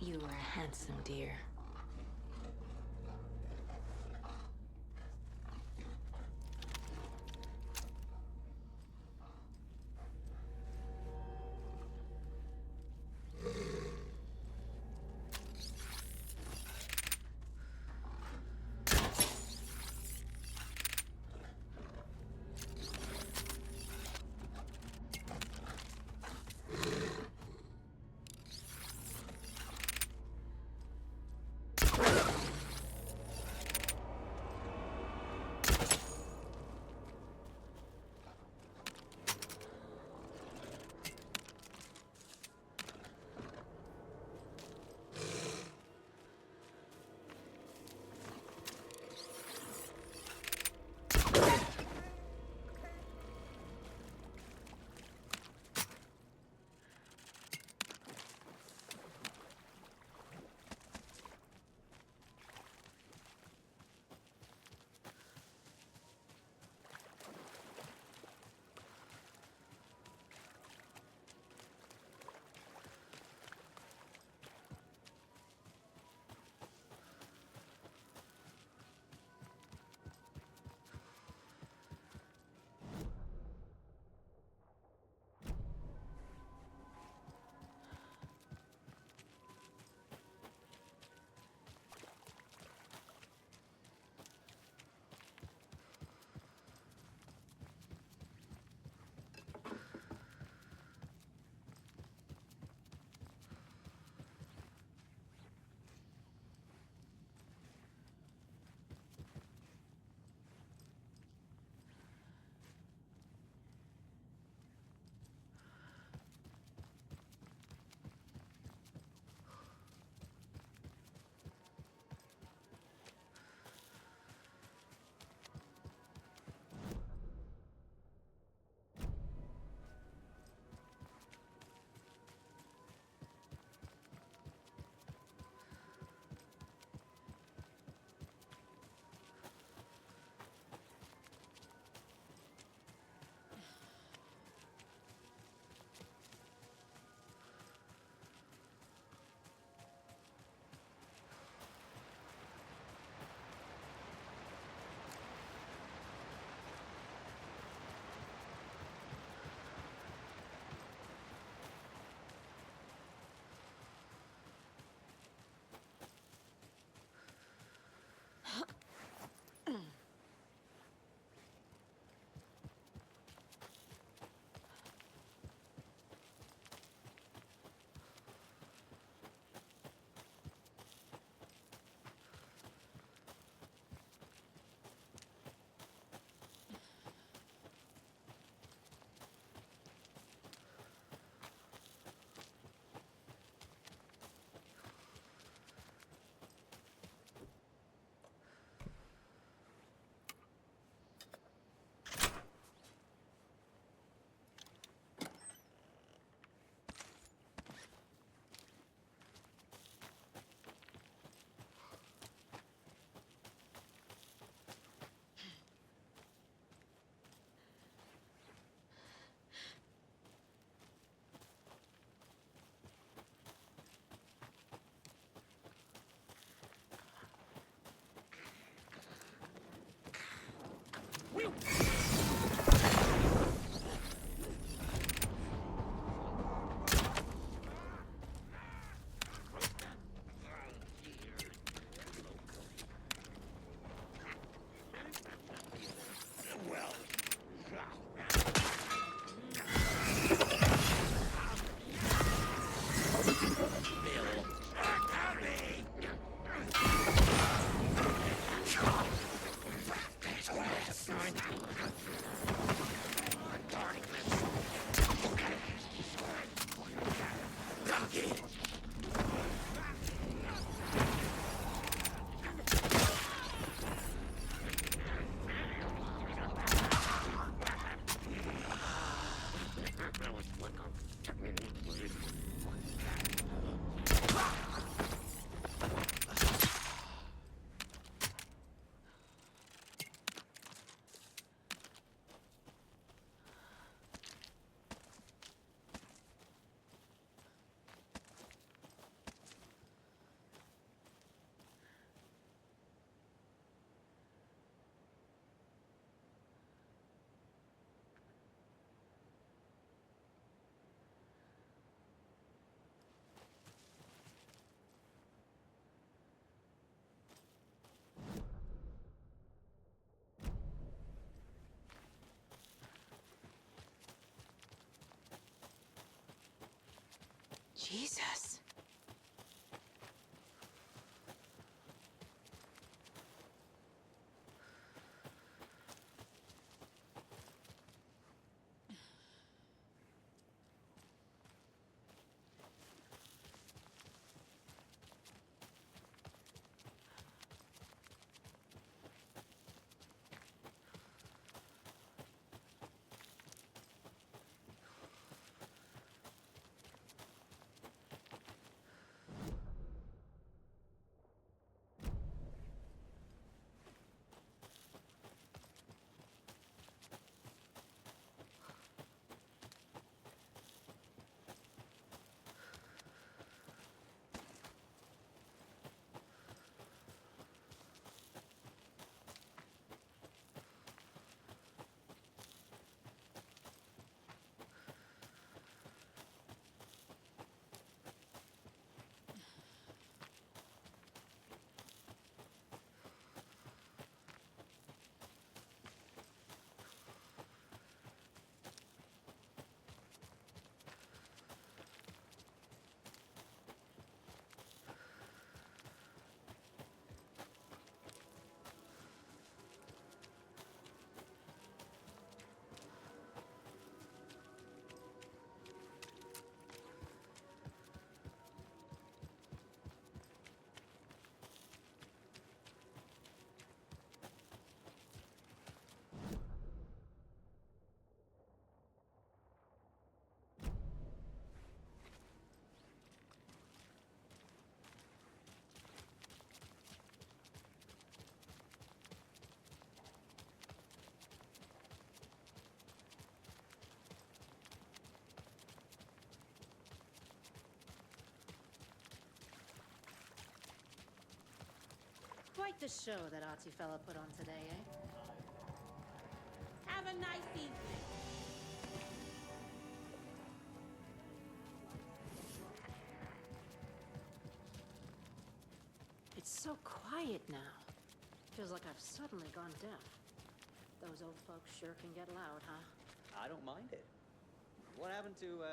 You are a handsome deer. Jesus. Quite the show that artsy fella put on today, eh? Have a nice evening. It's so quiet now. Feels like I've suddenly gone deaf. Those old folks sure can get loud, huh? I don't mind it. What happened to,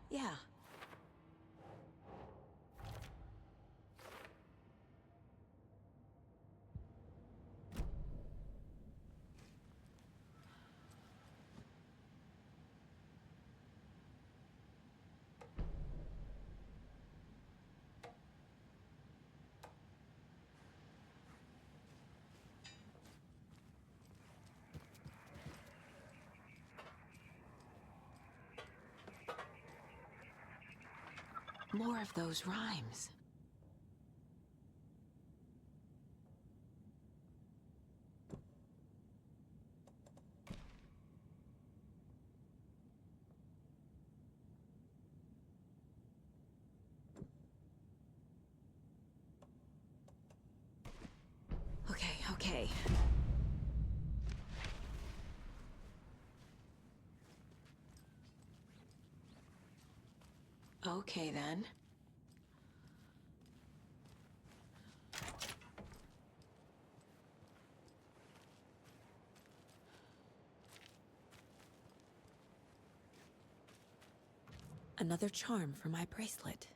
Yeah. More of those rhymes. way. Okay, then. Another charm for my bracelet.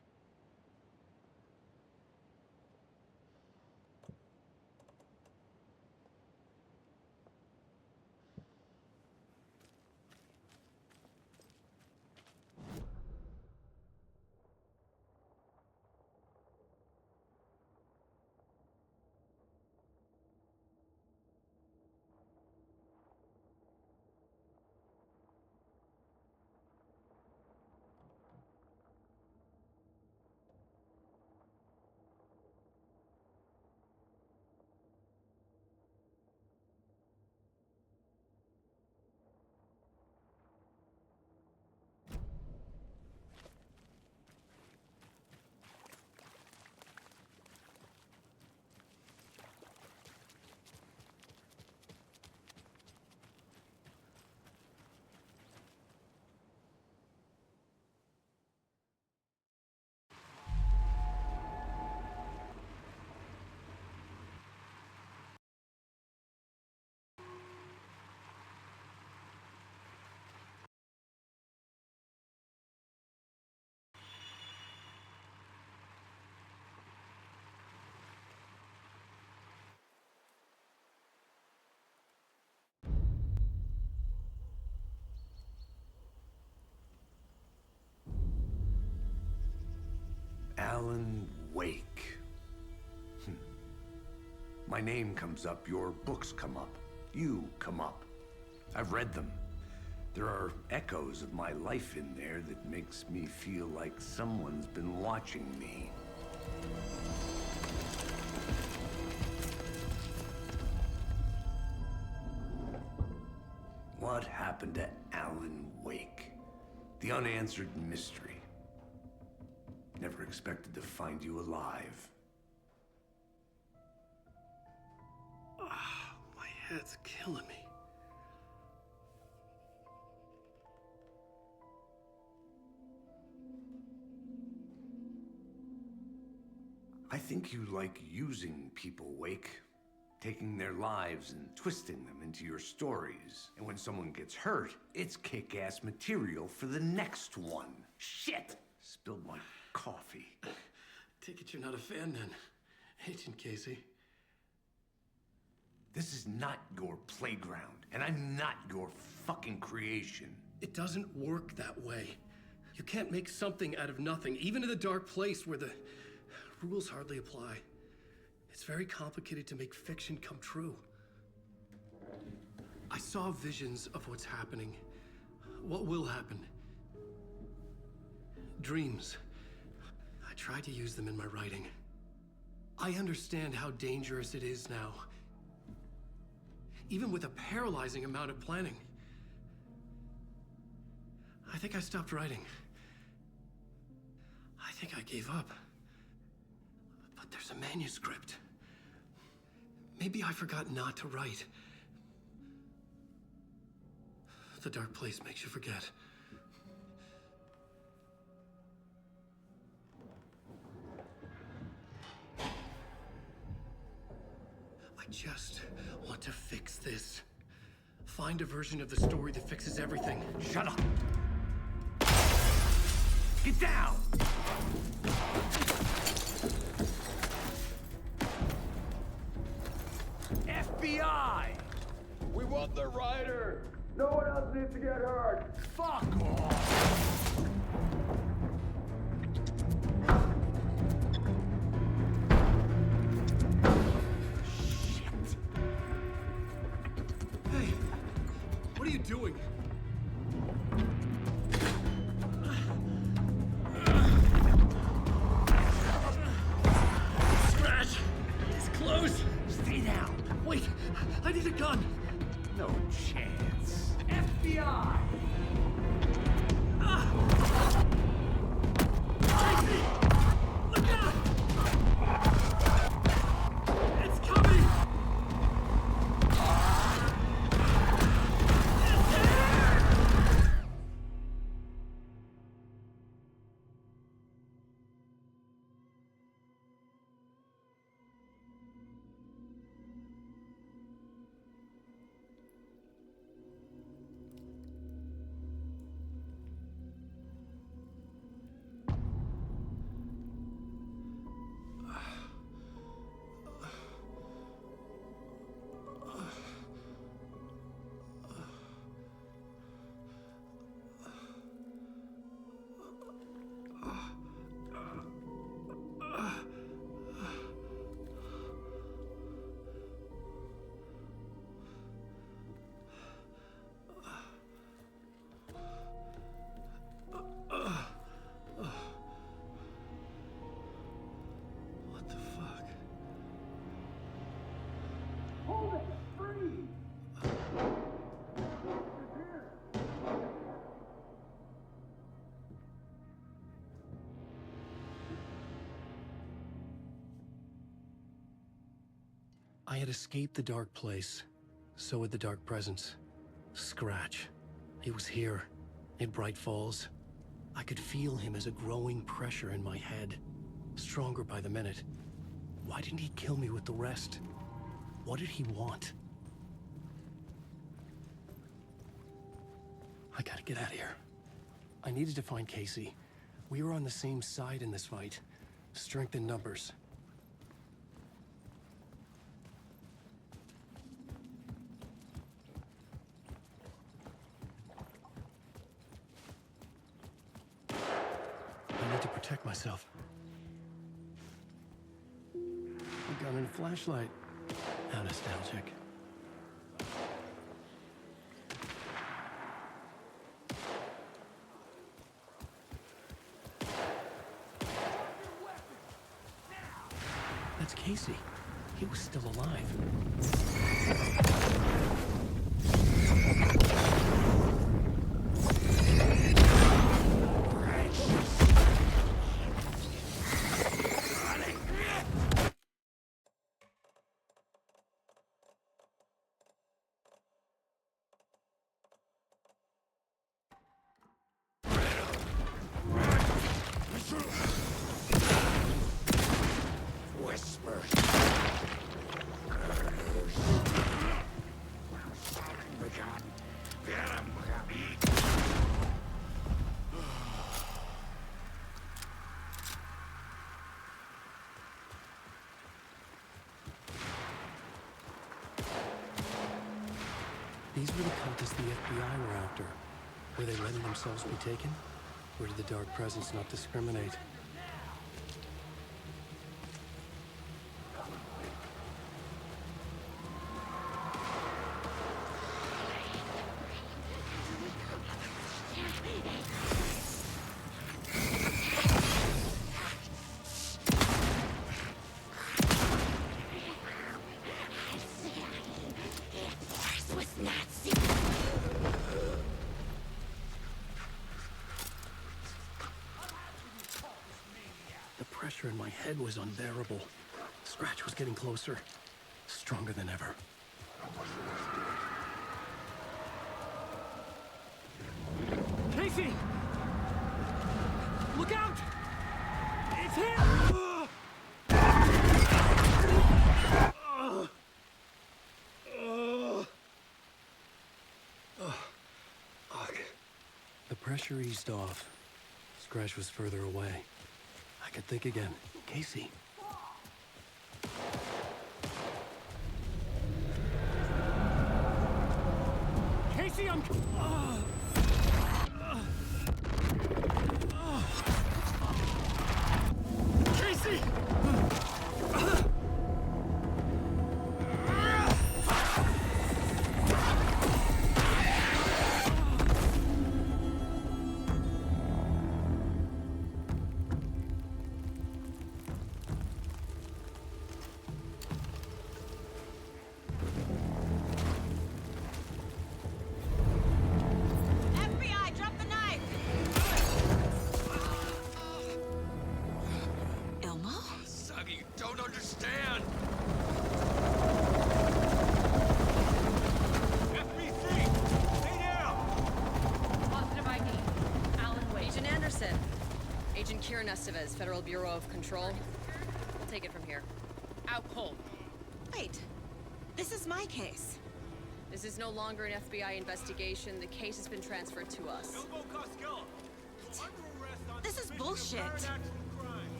Alan Wake. My name comes up, your books come up, you come up. I've read them. There are echoes of my life in there that makes me feel like someone's been watching me. What happened to Alan Wake? The unanswered mystery. Never expected to find you alive. My head's killing me. I think you like using people, Wake. Taking their lives and twisting them into your stories. And when someone gets hurt, it's kick-ass material for the next one. Shit! Spilled my coffee. Take it you're not a fan then, Agent Casey. This is not your playground, and I'm not your fucking creation. It doesn't work that way. You can't make something out of nothing, even in the dark place where the rules hardly apply. It's very complicated to make fiction come true. I saw visions of what's happening, what will happen. Dreams. I tried to use them in my writing. I understand how dangerous it is now. Even with a paralyzing amount of planning. I think I stopped writing. I think I gave up. But there's a manuscript. Maybe I forgot not to write. The dark place makes you forget. I just want to fix this. Find a version of the story that fixes everything. Shut up! Get down! FBI! We want the rider! No one else needs to get hurt! Fuck off! Shit! Hey, what are you doing? Scratch! It's closed! Stay down! Wait, I need a gun! No chance. FBI! I had escaped the dark place. So had the dark presence. Scratch. He was here, in Bright Falls. I could feel him as a growing pressure in my head, stronger by the minute. Why didn't he kill me with the rest? What did he want? I gotta get out of here. I needed to find Casey. We were on the same side in this fight. Strength in numbers. I need to protect myself. A gun and a flashlight. How nostalgic. That's Casey. He was still alive. These were the cultists the FBI were after. Were they letting themselves be taken? Or did the dark presence not discriminate? The pressure in my head was unbearable. Scratch was getting closer, stronger than ever. Casey! Look out! It's him! The pressure eased off. Scratch was further away. I could think again. Casey. Casey, I'm... Casey! FBI, drop the knife! Elmo? Saga, you don't understand! FBC! Stay down! Positive ID. Alan Wade. Agent Anderson. Agent Kieran Estevez, Federal Bureau of Control. We'll take it from here. Out cold. Wait. This is my case. This is no longer an FBI investigation. The case has been transferred to us. This is bullshit.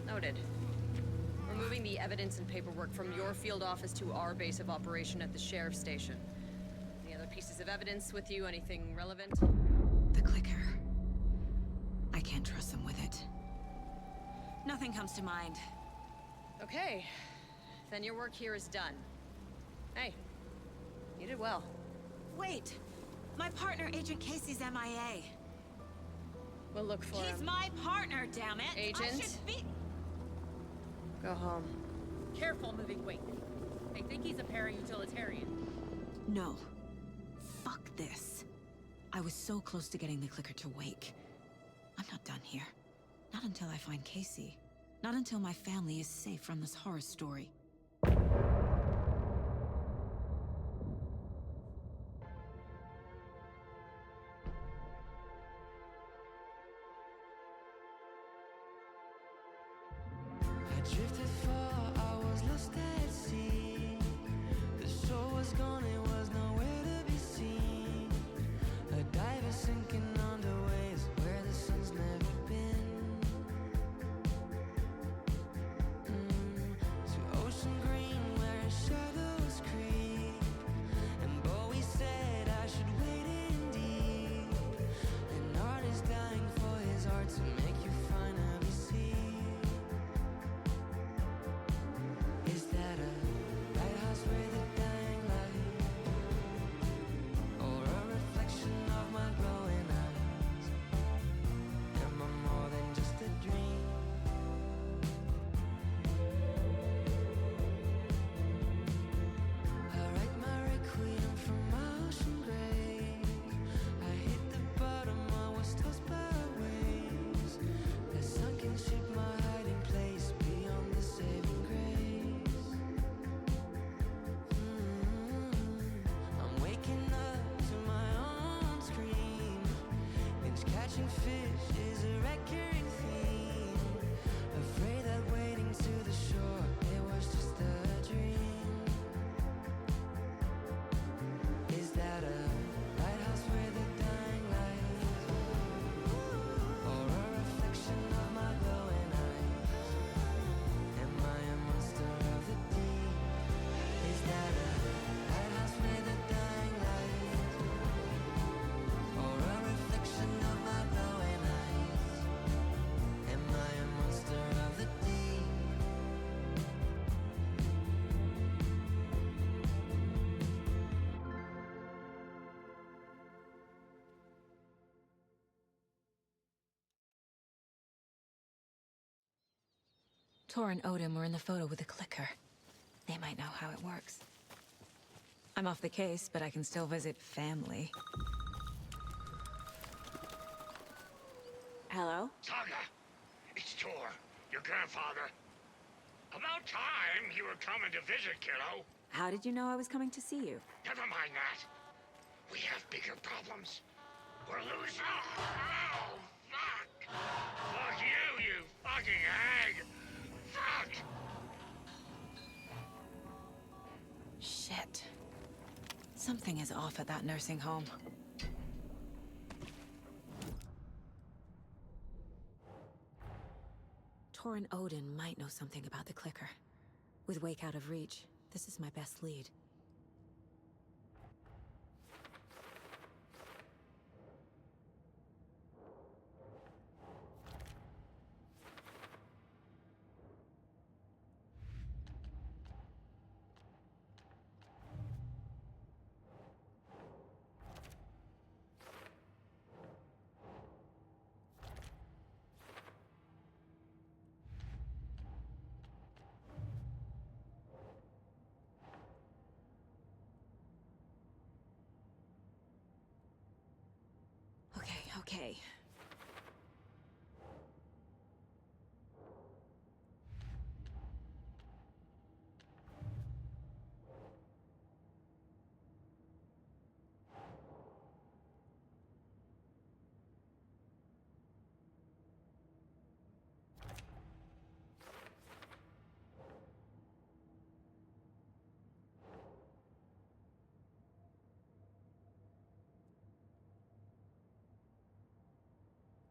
Noted. We're moving the evidence and paperwork from your field office to our base of operation at the sheriff's station. Any other pieces of evidence with you? Anything relevant? The clicker. I can't trust them with it. Nothing comes to mind. Okay. Then your work here is done. Hey, you did well. Wait! My partner, Agent Casey's MIA. We'll look for him. He's my partner, damn it! Agent? I should be... Go home. Careful moving weight. They think he's a para-utilitarian. No. Fuck this. I was so close to getting the clicker to wake. I'm not done here. Not until I find Casey. Not until my family is safe from this horror story. drifted far, I was lost at sea. The shore was gone, it was nowhere to be seen. A diver sinking under waves where the sun's never been. To ocean green where shadows creep. And Bowie said I should wait in deep. An artist dying for his art to make you finally see. Is that a lighthouse with a dying light? Or a reflection of my glowing eyes? Am I more than just a dream? I write my requiem from my ocean grave. I hit the bottom, I was tossed by waves. The sunken ship, my hiding place beyond the saving grace. I'm waking up to my own scream. Binge catching fish is a recurring theme. Afraid that waiting to the shore, it was just a dream. Is that a lighthouse with a dying light? Or a reflection of my glowing eyes? Am I a monster of the deep? Is that a lighthouse with a dying light? Or a reflection of my glowing eyes? Am I a monster of the deep? Tor and Odin were in the photo with the clicker. They might know how it works. I'm off the case, but I can still visit family. Hello? Saga, it's Tor, your grandfather. About time you were coming to visit, kiddo. How did you know I was coming to see you? Never mind that. We have bigger problems. We're losing. Oh, fuck! Fuck you, you fucking hag! Fuck! Shit. Something is off at that nursing home. Tor and Odin might know something about the clicker. With Wake out of reach, this is my best lead. Okay.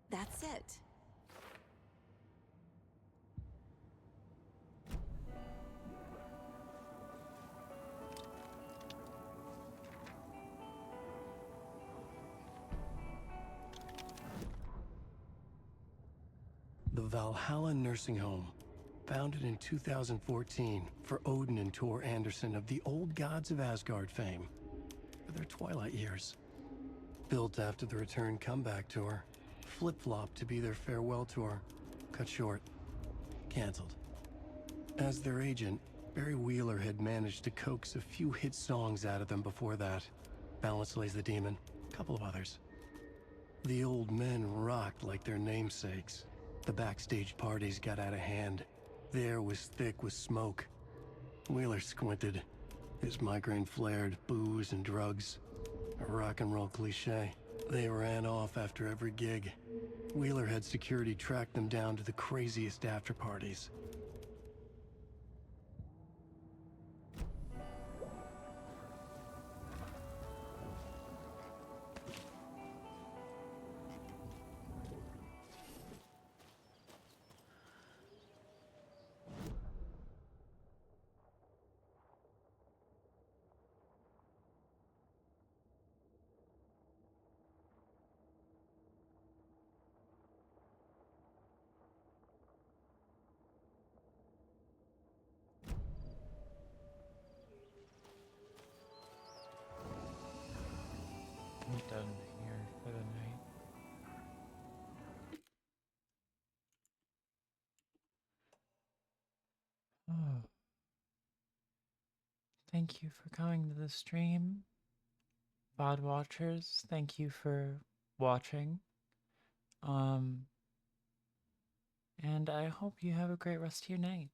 That's it. The Valhalla Nursing Home, founded in 2014 for Odin and Tor Anderson of the Old Gods of Asgard fame, for their twilight years. Built after the return comeback tour, flip-flopped to be their farewell tour, cut short, canceled. As their agent, Barry Wheeler had managed to coax a few hit songs out of them before that. Balance Lays the Demon, a couple of others. The old men rocked like their namesakes. The backstage parties got out of hand. The air was thick with smoke. Wheeler squinted. His migraine flared, booze and drugs. A rock and roll cliche. They ran off after every gig. Wheeler had security track them down to the craziest after parties. thank you for coming to the stream. VOD watchers, thank you for watching. And I hope you have a great rest of your night.